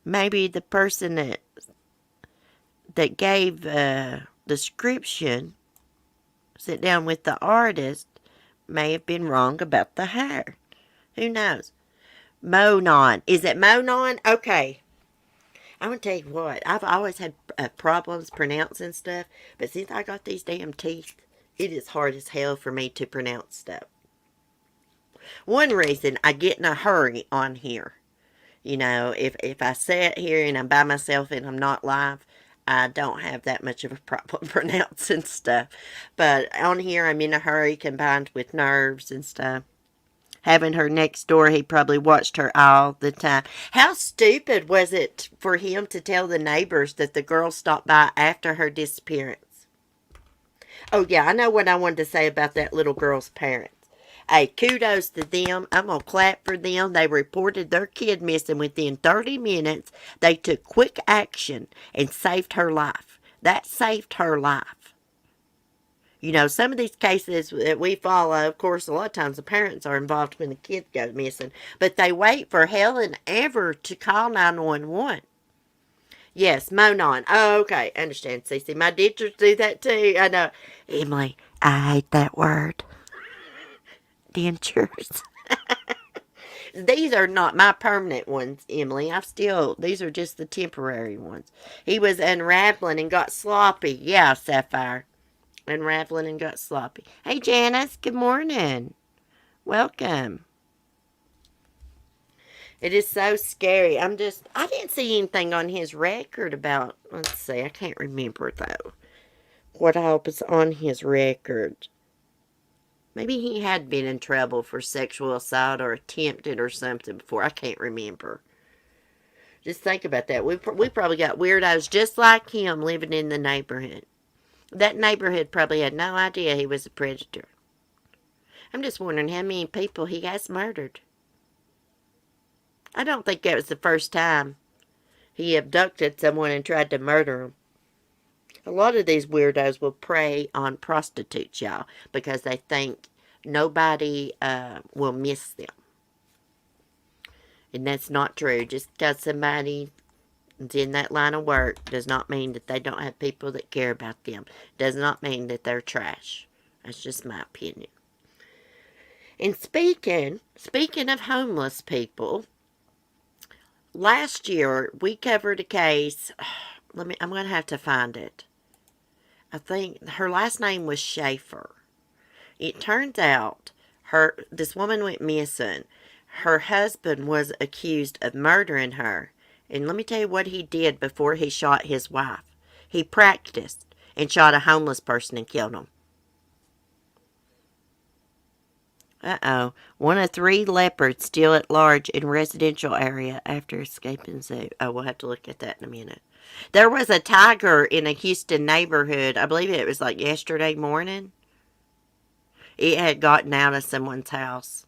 Maybe the person that gave description, sit down with the artist, may have been wrong about the hair. Who knows? Monon. Is it Monon? Okay. I'm going to tell you what. I've always had problems pronouncing stuff. But since I got these damn teeth, it is hard as hell for me to pronounce stuff. One reason I get in a hurry on here. You know, if I sit here and I'm by myself and I'm not live, I don't have that much of a problem pronouncing stuff. But on here, I'm in a hurry combined with nerves and stuff. Having her next door, he probably watched her all the time. How stupid was it for him to tell the neighbors that the girl stopped by after her disappearance? Oh, yeah, I know what I wanted to say about that little girl's parents. Hey, kudos to them. I'm going to clap for them. They reported their kid missing within 30 minutes. They took quick action and saved her life. That saved her life. You know, some of these cases that we follow, of course, a lot of times the parents are involved when the kid goes missing. But they wait for hell and ever to call 911. Yes, Monon. Oh, okay. I understand, Cece. My dentures do that too. I know. Emily, I hate that word. Dentures. These are not my permanent ones, Emily. These are just the temporary ones. He was unraveling and got sloppy. Yeah, Sapphire. Unraveling and got sloppy. Hey, Janice. Good morning. Welcome. It is so scary. I didn't see anything on his record about, let's see, I can't remember though. What all was on his record. Maybe he had been in trouble for sexual assault or attempted or something before. I can't remember. Just think about that. We probably got weirdos just like him living in the neighborhood. That neighborhood probably had no idea he was a predator. I'm just wondering how many people he has murdered. I don't think that was the first time he abducted someone and tried to murder them. A lot of these weirdos will prey on prostitutes, y'all, because they think nobody will miss them. And that's not true. Just because somebody is in that line of work does not mean that they don't have people that care about them. Does not mean that they're trash. That's just my opinion. And speaking of homeless people, last year we covered a case. I'm going to have to find it. I think her last name was Schaefer. It turns out this woman went missing. Her husband was accused of murdering her, And let me tell you what he did before he shot his wife. He practiced and shot a homeless person and killed him. Uh-oh. One of 3 leopards still at large in residential area after escaping zoo. Oh, we'll have to look at that in a minute. There was a tiger in a Houston neighborhood. I believe it was like yesterday morning. It had gotten out of someone's house.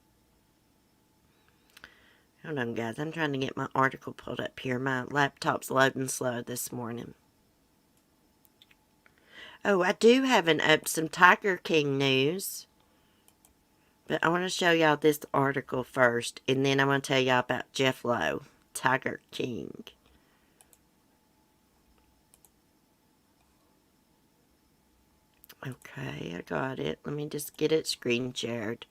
Hold on, guys. I'm trying to get my article pulled up here. My laptop's loading slow this morning. Oh, I do have some Tiger King news. But I want to show y'all this article first, and then I'm going to tell y'all about Jeff Lowe, Tiger King. Okay, I got it. Let me just get it screen shared.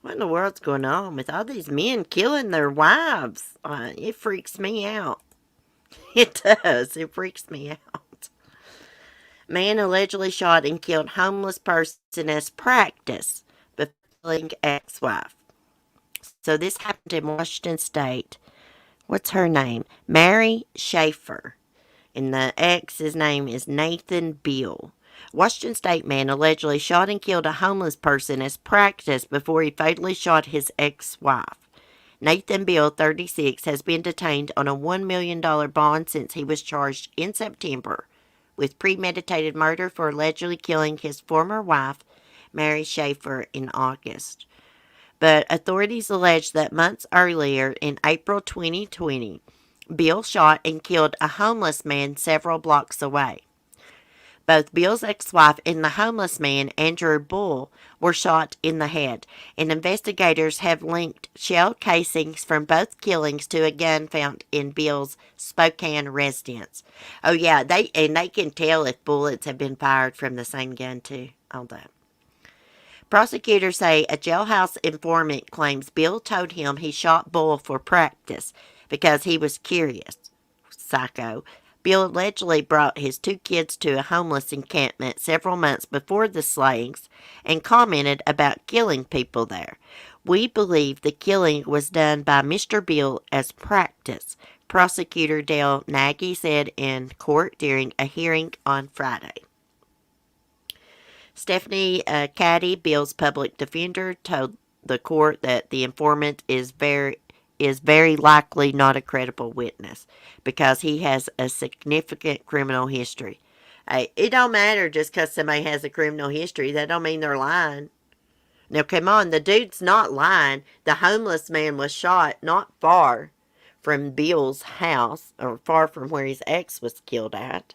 What in the world's going on with all these men killing their wives? It freaks me out. It does. It freaks me out. Man allegedly shot and killed homeless person as practice before killing ex-wife. So this happened in Washington State. What's her name? Mary Schaefer. And the ex's name is Nathan Beal. Washington State man allegedly shot and killed a homeless person as practice before he fatally shot his ex-wife. Nathan Beal, 36, has been detained on a $1 million bond since he was charged in September with premeditated murder for allegedly killing his former wife, Mary Schaefer, in August. But authorities allege that months earlier, in April 2020, Bill shot and killed a homeless man several blocks away. Both Bill's ex-wife and the homeless man, Andrew Bull, were shot in the head, and investigators have linked shell casings from both killings to a gun found in Bill's Spokane residence. Oh yeah, they can tell if bullets have been fired from the same gun too. All that. Prosecutors say a jailhouse informant claims Bill told him he shot Bull for practice because he was curious. Psycho. Bill allegedly brought his 2 kids to a homeless encampment several months before the slayings and commented about killing people there. We believe the killing was done by Mr. Bill as practice, Prosecutor Dale Nagy said in court during a hearing on Friday. Stephanie Caddy, Bill's public defender, told the court that the informant is very likely not a credible witness because he has a significant criminal history. Hey, it don't matter just because somebody has a criminal history. That don't mean they're lying. Now, come on, the dude's not lying. The homeless man was shot not far from Bill's house, or far from where his ex was killed at,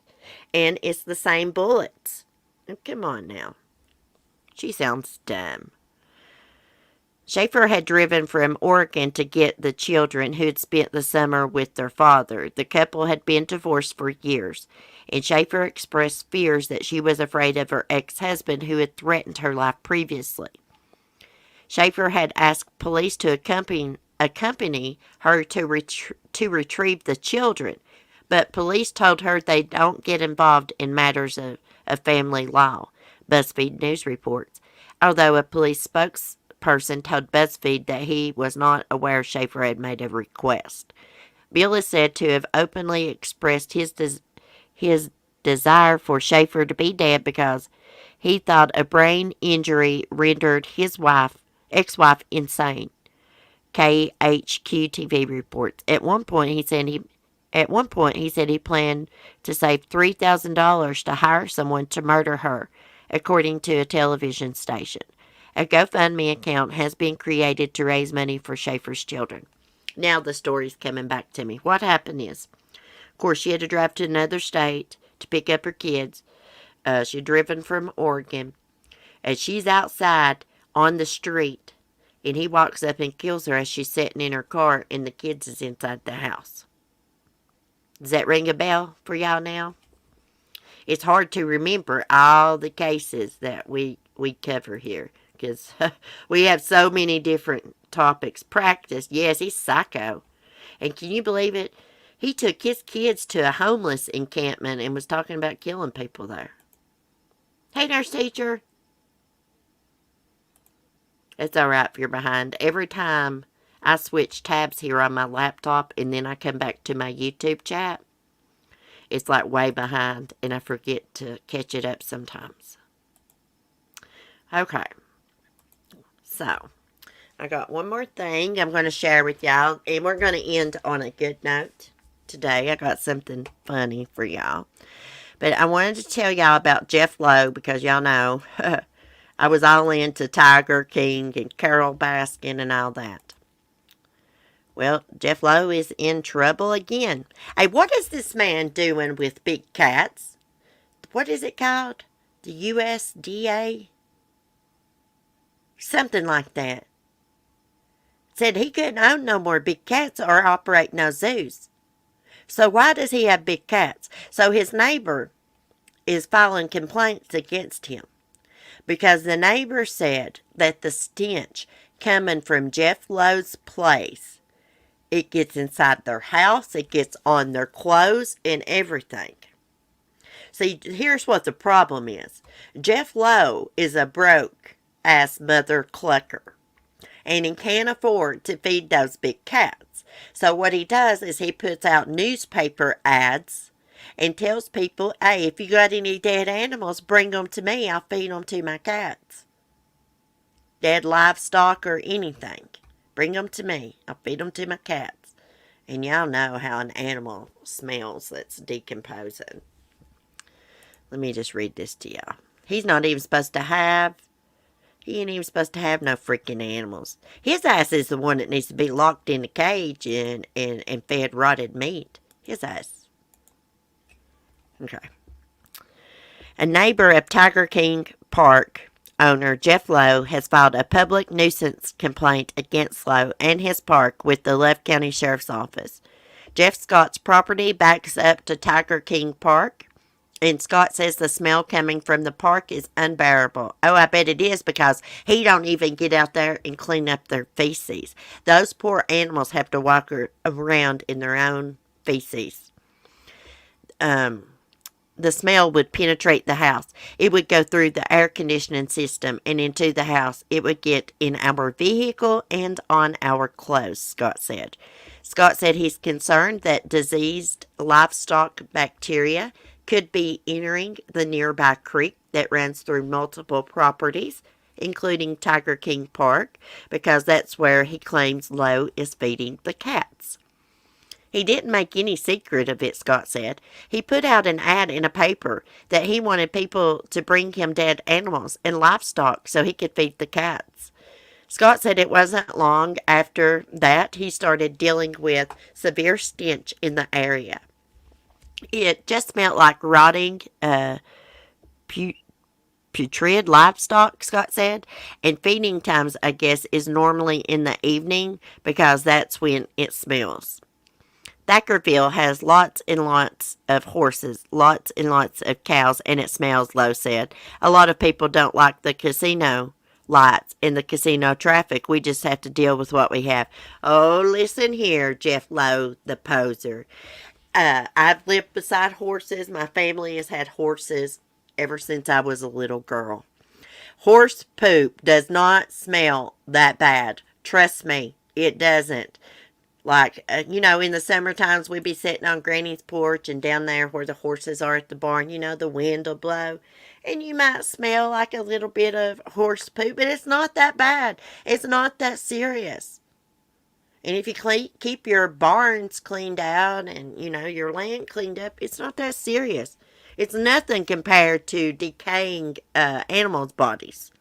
and it's the same bullets. Now, come on now. She sounds dumb. Schaefer had driven from Oregon to get the children who had spent the summer with their father. The couple had been divorced for years, and Schaefer expressed fears that she was afraid of her ex-husband who had threatened her life previously. Schaefer had asked police to accompany her to retrieve the children, but police told her they don't get involved in matters of family law, BuzzFeed News reports, although a police spokesperson told BuzzFeed that he was not aware Schaefer had made a request. Bill is said to have openly expressed his desire for Schaefer to be dead because he thought a brain injury rendered his ex-wife insane. KHQ-TV reports. At one point, he said he planned to save $3,000 to hire someone to murder her, according to a television station. A GoFundMe account has been created to raise money for Schaefer's children. Now the story's coming back to me. What happened is, of course, she had to drive to another state to pick up her kids. She'd driven from Oregon, and she's outside on the street, and he walks up and kills her as she's sitting in her car, and the kids is inside the house. Does that ring a bell for y'all now? It's hard to remember all the cases that we cover here because we have so many different topics. Practice, yes, he's psycho. And can you believe it? He took his kids to a homeless encampment and was talking about killing people there. Hey, nurse teacher. It's all right if you're behind. Every time I switch tabs here on my laptop and then I come back to my YouTube chat. It's like way behind and I forget to catch it up sometimes. Okay. So, I got one more thing I'm going to share with y'all, and we're going to end on a good note today. I got something funny for y'all. But I wanted to tell y'all about Jeff Lowe because y'all know I was all into Tiger King and Carol Baskin and all that. Well, Jeff Lowe is in trouble again. Hey, what is this man doing with big cats? What is it called? The USDA? Something like that. Said he couldn't own no more big cats or operate no zoos. So why does he have big cats? So his neighbor is filing complaints against him because the neighbor said that the stench coming from Jeff Lowe's place, it gets inside their house, it gets on their clothes and everything. See, here's what the problem is. Jeff Lowe is a broke-ass mother clucker, and he can't afford to feed those big cats. So what he does is he puts out newspaper ads and tells people, hey, if you got any dead animals, bring them to me. I'll feed them to my cats. Dead livestock or anything. Bring them to me. I'll feed them to my cats. And y'all know how an animal smells that's decomposing. Let me just read this to y'all. He ain't even supposed to have no freaking animals. His ass is the one that needs to be locked in a cage and fed rotted meat. His ass. Okay. A neighbor of Tiger King Park owner Jeff Lowe has filed a public nuisance complaint against Lowe and his park with the Love County Sheriff's Office. Jeff Scott's property backs up to Tiger King Park, and Scott says the smell coming from the park is unbearable. Oh, I bet it is because he don't even get out there and clean up their feces. Those poor animals have to walk around in their own feces. The smell would penetrate the house. It would go through the air conditioning system and into the house. It would get in our vehicle and on our clothes, Scott said. Scott said he's concerned that diseased livestock bacteria could be entering the nearby creek that runs through multiple properties, including Tiger King Park, because that's where he claims Lowe is feeding the cats. He didn't make any secret of it, Scott said. He put out an ad in a paper that he wanted people to bring him dead animals and livestock so he could feed the cats. Scott said it wasn't long after that he started dealing with severe stench in the area. It just smelled like rotting, putrid livestock, Scott said. And feeding times, I guess, is normally in the evening because that's when it smells. Thackerville has lots and lots of horses, lots and lots of cows, and it smells, Lowe said. A lot of people don't like the casino lights and the casino traffic. We just have to deal with what we have. Oh, listen here, Jeff Lowe, the poser. I've lived beside horses. My family has had horses ever since I was a little girl. Horse poop does not smell that bad. Trust me, it doesn't. Like, in the summer times we'd be sitting on Granny's porch and down there where the horses are at the barn, the wind will blow. And you might smell like a little bit of horse poop, but it's not that bad. It's not that serious. And if you keep your barns cleaned out and, your land cleaned up, it's not that serious. It's nothing compared to decaying animals' bodies.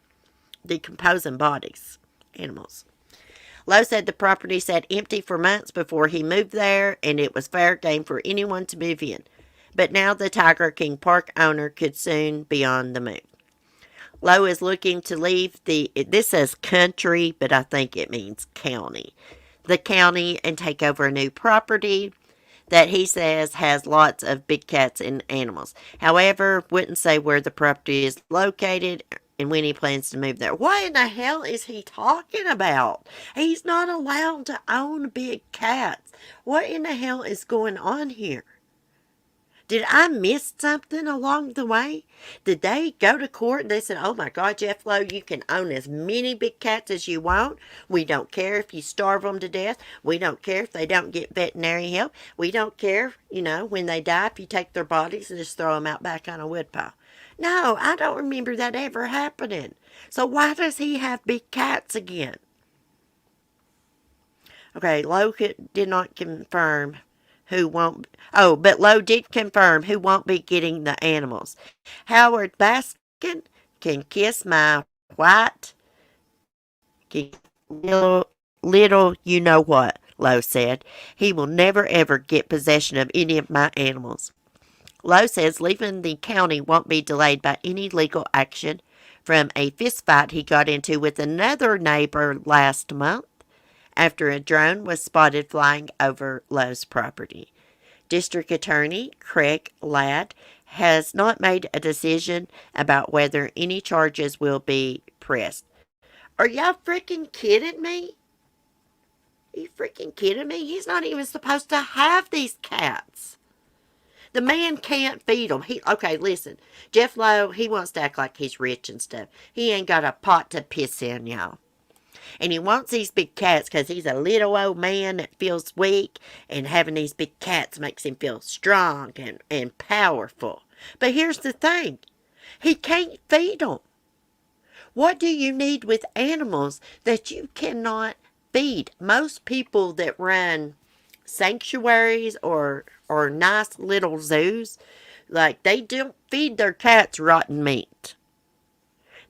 Decomposing bodies. Animals. Lowe said the property sat empty for months before he moved there, and it was fair game for anyone to move in. But now the Tiger King Park owner could soon be on the move. Lowe is looking to leave this says country, but I think it means county. The county and take over a new property that he says has lots of big cats and animals. However, wouldn't say where the property is located and when he plans to move there. What in the hell is he talking about? He's not allowed to own big cats. What in the hell is going on here? Did I miss something along the way? Did they go to court and they said, oh my God, Jeff Lowe, you can own as many big cats as you want. We don't care if you starve them to death. We don't care if they don't get veterinary help. We don't care, when they die, if you take their bodies and just throw them out back on a woodpile. No, I don't remember that ever happening. So why does he have big cats again? Okay, Lowe did not confirm who won't. Oh, but Lowe did confirm who won't be getting the animals. Howard Baskin can kiss my white little you know what, Lowe said. He will never ever get possession of any of my animals. Lowe says leaving the county won't be delayed by any legal action from a fistfight he got into with another neighbor last month after a drone was spotted flying over Lowe's property. District Attorney Craig Ladd has not made a decision about whether any charges will be pressed. Are y'all freaking kidding me? Are you freaking kidding me? He's not even supposed to have these cats. The man can't feed them. Okay, listen. Jeff Lowe, he wants to act like he's rich and stuff. He ain't got a pot to piss in, y'all. And he wants these big cats because he's a little old man that feels weak, and having these big cats makes him feel strong and powerful. But here's the thing. He can't feed them. What do you need with animals that you cannot feed? Most people that run sanctuaries or nice little zoos, like, they don't feed their cats rotten meat.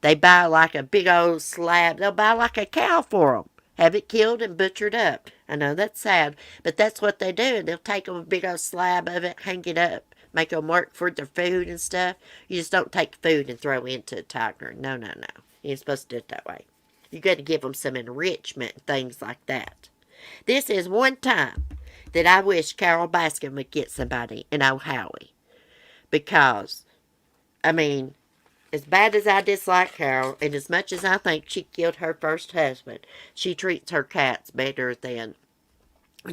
They buy like a big old slab. They'll buy like a cow for them. Have it killed and butchered up. I know that's sad, but that's what they do. They'll take a big old slab of it, hang it up, make them work for their food and stuff. You just don't take food and throw into a tiger. No, no, no. You ain't supposed to do it that way. You got to give them some enrichment and things like that. This is one time that I wish Carol Baskin would get somebody in Ohio. Because, I mean, as bad as I dislike Carol, and as much as I think she killed her first husband, she treats her cats better than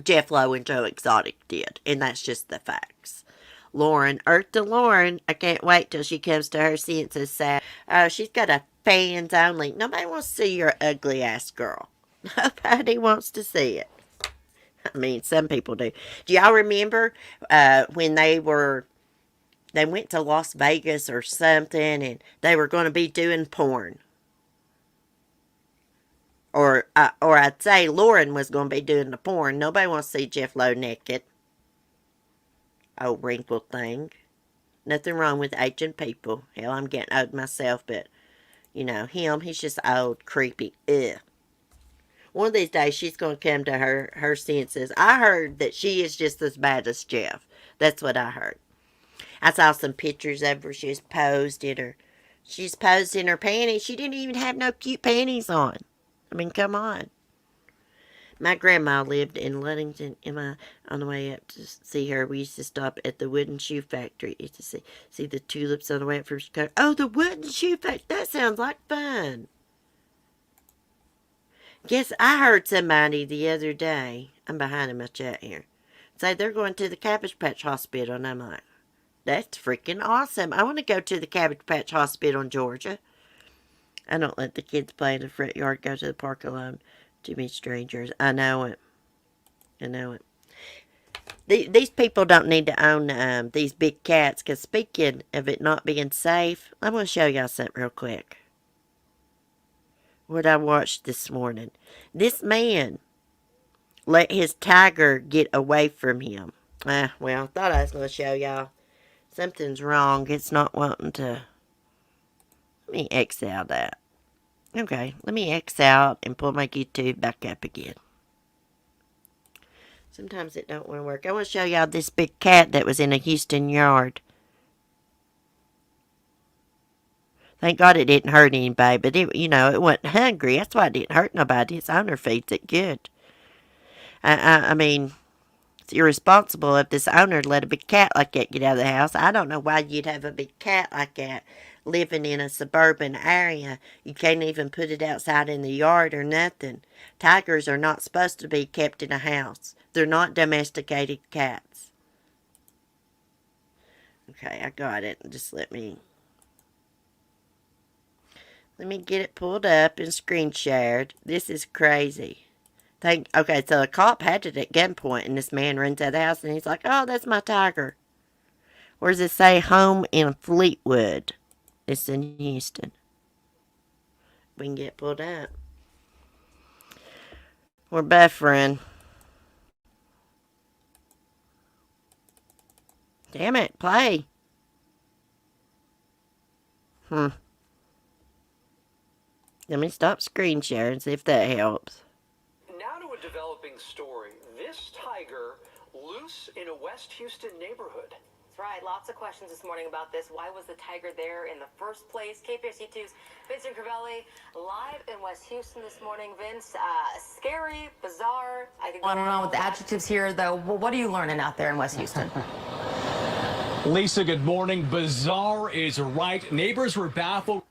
Jeff Lowe and Joe Exotic did. And that's just the facts. Lauren, Earth to Lauren, I can't wait till she comes to her senses. Sad. She's got a fans only. Nobody wants to see your ugly ass girl. Nobody wants to see it. I mean, some people do. Do y'all remember when they went to Las Vegas or something, and they were going to be doing porn? Or I'd say Lauren was going to be doing the porn. Nobody wants to see Jeff Lowe naked. Old wrinkled thing. Nothing wrong with aging people. Hell, I'm getting old myself, but, he's just old, creepy. Ugh. One of these days, she's going to come to her senses. I heard that she is just as bad as Jeff. That's what I heard. I saw some pictures of her. She's posed in her panties. She didn't even have no cute panties on. I mean, come on. My grandma lived in Ludington. On the way up to see her, we used to stop at the wooden shoe factory. Used to see the tulips on the way up from Chicago. Oh, the wooden shoe factory. That sounds like fun. Guess I heard somebody the other day. I'm behind in my chat here. Say they're going to the Cabbage Patch Hospital, and I'm like, that's freaking awesome. I want to go to the Cabbage Patch Hospital in Georgia. I don't let the kids play in the front yard, go to the park alone. Too many strangers. I know it. These people don't need to own these big cats, because speaking of it not being safe, I'm going to show y'all something real quick. What I watched this morning. This man let his tiger get away from him. Well, I thought I was going to show y'all. Something's wrong. It's not wanting to. Let me X out that. Okay, let me X out and pull my YouTube back up again. Sometimes it don't want to work. I want to show y'all this big cat that was in a Houston yard. Thank God it didn't hurt anybody, but it wasn't hungry. That's why it didn't hurt nobody. Its owner feeds it good. I mean, it's irresponsible if this owner let a big cat like that get out of the house. I don't know why you'd have a big cat like that living in a suburban area. You can't even put it outside in the yard or nothing. Tigers are not supposed to be kept in a house. They're not domesticated cats. Okay, I got it. Just let me get it pulled up and screen shared. This is crazy. Okay, so a cop had it at gunpoint, and this man runs out of the house, and he's like, "Oh, that's my tiger." Where does it say home in Fleetwood? It's in Houston. We can get it pulled up. We're buffering. Damn it, play. Let me stop screen sharing and see if that helps. Now to a developing story. This tiger loose in a West Houston neighborhood. That's right. Lots of questions this morning about this. Why was the tiger there in the first place? KPSC2's Vincent Crivelli live in West Houston this morning. Vince, scary, bizarre. I don't know with the adjectives here, though. Well, what are you learning out there in West Houston? Lisa, good morning. Bizarre is right. Neighbors were baffled.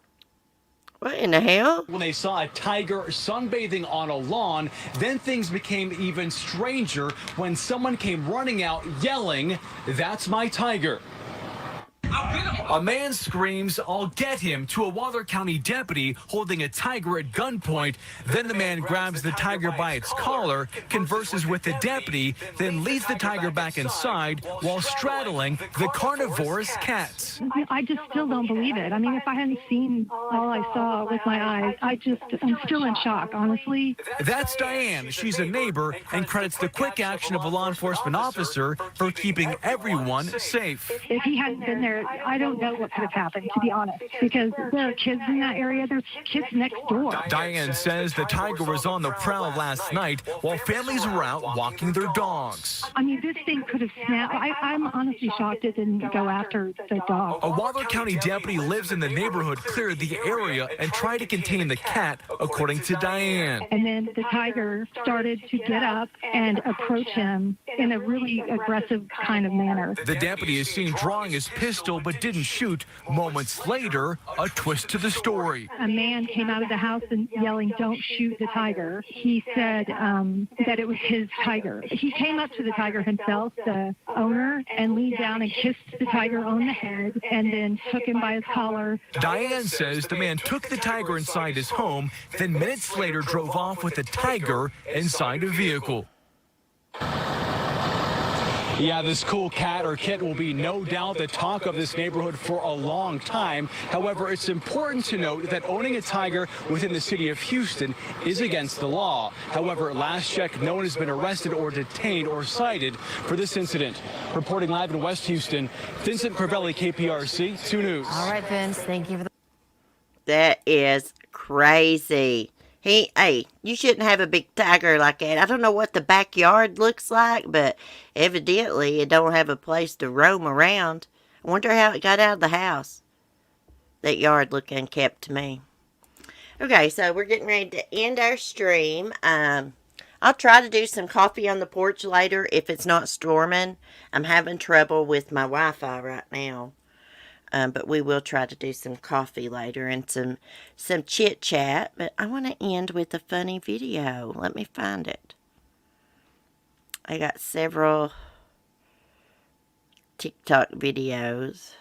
What in the hell? When they saw a tiger sunbathing on a lawn, then things became even stranger when someone came running out yelling, "That's my tiger." A man screams, "I'll get him," to a Waller County deputy holding a tiger at gunpoint. Then the man grabs the tiger by its collar, converses with the deputy, then leads the tiger back inside while straddling the carnivorous cats. I just still don't believe it. I mean, if I hadn't seen all I saw with my eyes, I'm still in shock, honestly. That's Diane. She's a neighbor and credits the quick action of a law enforcement officer for keeping everyone safe. If he hadn't been there, I don't know what could have happened, to be honest, because there are kids in that area. There's kids next door. Diane says the tiger was on the prowl last night while families were out walking their dogs. I mean, this thing could have snapped. I'm honestly shocked it didn't go after the dog. A Waller County deputy lives in the neighborhood, cleared the area, and tried to contain the cat, according to Diane. And then the tiger started to get up and approach him in a really aggressive kind of manner. The deputy is seen drawing his pistol but didn't shoot. Moments later, a twist to the story. A man came out of the house and yelling, "Don't shoot the tiger." He said that it was his tiger. He came up to the tiger himself, the owner, and leaned down and kissed the tiger on the head and then took him by his collar. Diane says the man took the tiger inside his home, then minutes later drove off with the tiger inside a vehicle. Yeah, this cool cat or kitten will be no doubt the talk of this neighborhood for a long time. However, it's important to note that owning a tiger within the city of Houston is against the law. However, last check, no one has been arrested or detained or cited for this incident. Reporting live in West Houston, Vincent Crivelli, KPRC 2 News. All right, Vince, thank you for the... That is crazy. Hey, you shouldn't have a big tiger like that. I don't know what the backyard looks like, but evidently it don't have a place to roam around. I wonder how it got out of the house. That yard looked unkept to me. Okay, so we're getting ready to end our stream. I'll try to do some coffee on the porch later if it's not storming. I'm having trouble with my Wi-Fi right now. But we will try to do some coffee later and some chit-chat. But I want to end with a funny video. Let me find it. I got several TikTok videos.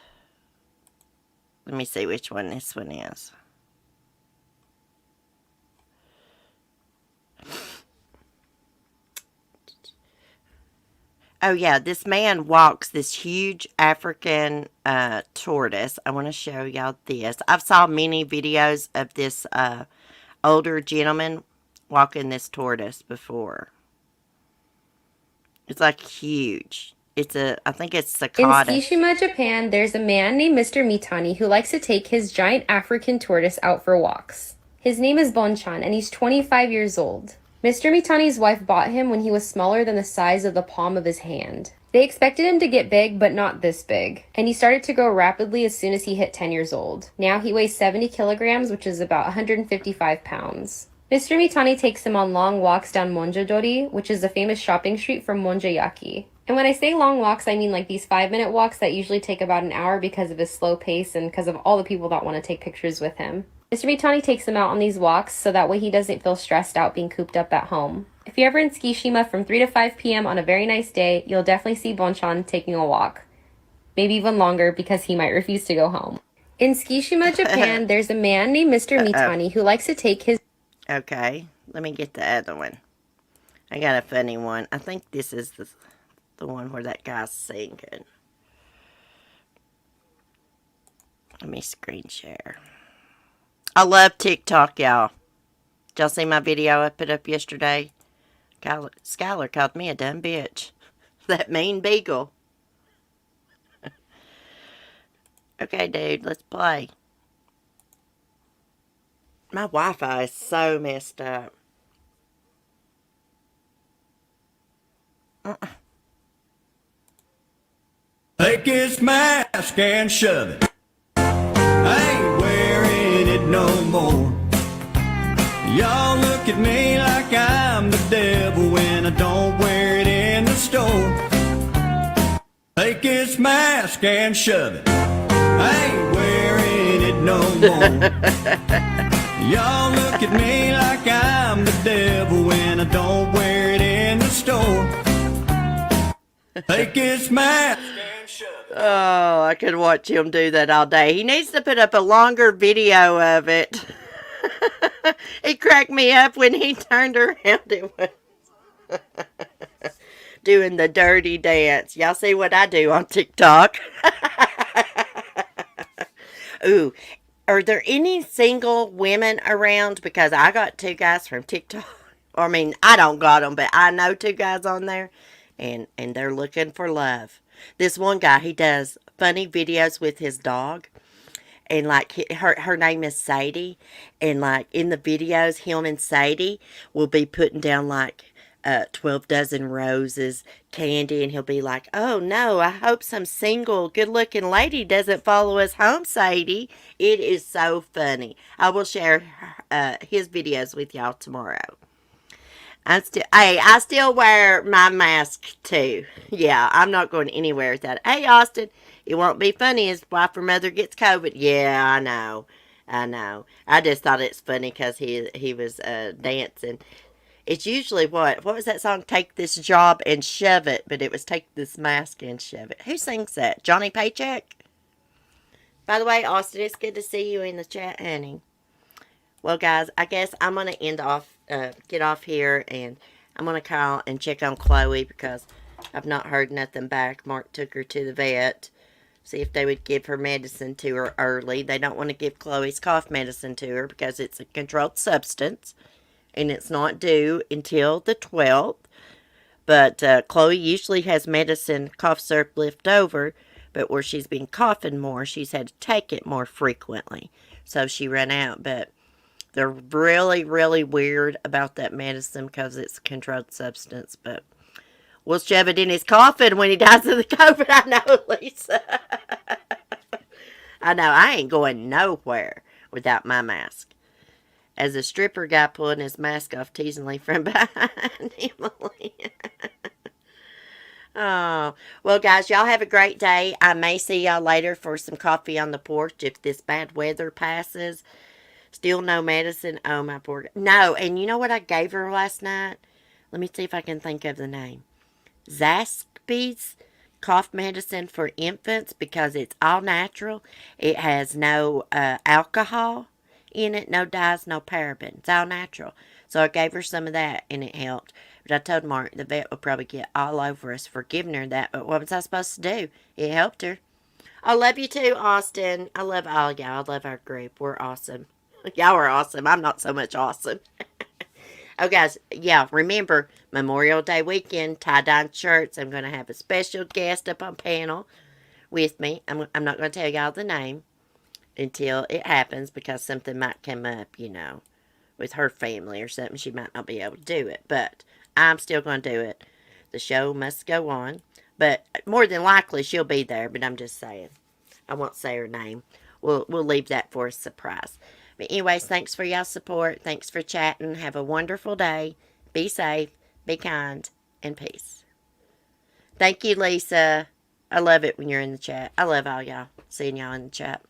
Let me see which one this one is. Oh, yeah, this man walks this huge African tortoise. I want to show y'all this. I've saw many videos of this older gentleman walking this tortoise before. It's like huge. I think it's Sakata. In Tsukishima, Japan, there's a man named Mr. Mitani who likes to take his giant African tortoise out for walks. His name is Bonchan, and he's 25 years old. Mr. Mitani's wife bought him when he was smaller than the size of the palm of his hand. They expected him to get big, but not this big. And he started to grow rapidly as soon as he hit 10 years old. Now he weighs 70 kilograms, which is about 155 pounds. Mr. Mitani takes him on long walks down Monjadori, which is a famous shopping street from Monjayaki. And when I say long walks, I mean like these 5-minute walks that usually take about an hour because of his slow pace and because of all the people that want to take pictures with him. Mr. Mitani takes him out on these walks so that way he doesn't feel stressed out being cooped up at home. If you're ever in Tsukishima from 3 to 5 p.m. on a very nice day, you'll definitely see Bonchan taking a walk. maybe even longer because he might refuse to go home. In Tsukishima, Japan, there's a man named Mr. Mitani who likes to take his... Okay, let me get the other one. I got a funny one. I think this is the one where that guy's singing. Let me screen share. I love TikTok, y'all. Did y'all see my video I put up yesterday? Skylar called me a dumb bitch. That mean beagle. Okay, dude, let's play. My Wi-Fi is so messed up. Take his mask and shove it. I ain't wearing it no more. Y'all look at me like I'm the devil when I don't wear it in the store. Take his mask and shove it. I ain't wearing it no more. Y'all look at me like I'm the devil when I don't wear it in the store. Take his mask and shove it. Oh, I could watch him do that all day. He needs to put up a longer video of it. It cracked me up when he turned around and was doing the dirty dance. Y'all see what I do on TikTok? Ooh, are there any single women around? Because I got 2 guys from TikTok. I mean, I don't got them, but I know 2 guys on there, and they're looking for love. This one guy, he does funny videos with his dog, and like her name is Sadie, and like in the videos, him and Sadie will be putting down like 12 dozen roses, candy, and he'll be like, "Oh no, I hope some single, good-looking lady doesn't follow us home, Sadie." It is so funny. I will share his videos with y'all tomorrow. I still wear my mask too. Yeah, I'm not going anywhere with that. Hey, Austin, it won't be funny. His wife or mother gets COVID. Yeah, I know. I know. I just thought it's funny because he was dancing. It's usually what was that song? Take this job and shove it, but it was take this mask and shove it. Who sings that? Johnny Paycheck? By the way, Austin, it's good to see you in the chat, honey. Well, guys, I guess I'm going to get off here, and I'm going to call and check on Chloe because I've not heard nothing back. Mark took her to the vet, see if they would give her medicine to her early. They don't want to give Chloe's cough medicine to her because it's a controlled substance, and it's not due until the 12th. But Chloe usually has medicine, cough syrup left over, but where she's been coughing more, she's had to take it more frequently. So she ran out, but they're really, really weird about that medicine because it's a controlled substance, but we'll shove it in his coffin when he dies of the COVID. I know, Lisa. I know, I ain't going nowhere without my mask. As a stripper guy pulling his mask off teasingly from behind Emily. Oh, well, guys, y'all have a great day. I may see y'all later for some coffee on the porch if this bad weather passes. Still no medicine. Oh, my poor... No, and you know what I gave her last night? Let me see if I can think of the name. Zaxby's cough medicine for infants because it's all natural. It has no alcohol in it, no dyes, no parabens. It's all natural. So I gave her some of that, and it helped. But I told Mark the vet would probably get all over us for giving her that. But what was I supposed to do? It helped her. I love you too, Austin. I love all y'all. I love our group. We're awesome. Y'all are awesome. I'm not so much awesome. Oh, guys, yeah, remember, Memorial Day weekend, tie-dye shirts. I'm going to have a special guest up on panel with me. I'm not going to tell y'all the name until it happens because something might come up, you know, with her family or something. She might not be able to do it, but I'm still going to do it. The show must go on, but more than likely she'll be there, but I'm just saying. I won't say her name. We'll leave that for a surprise. But anyways, thanks for y'all's support. Thanks for chatting. Have a wonderful day. Be safe, be kind, and peace. Thank you, Lisa. I love it when you're in the chat. I love all y'all. Seeing y'all in the chat.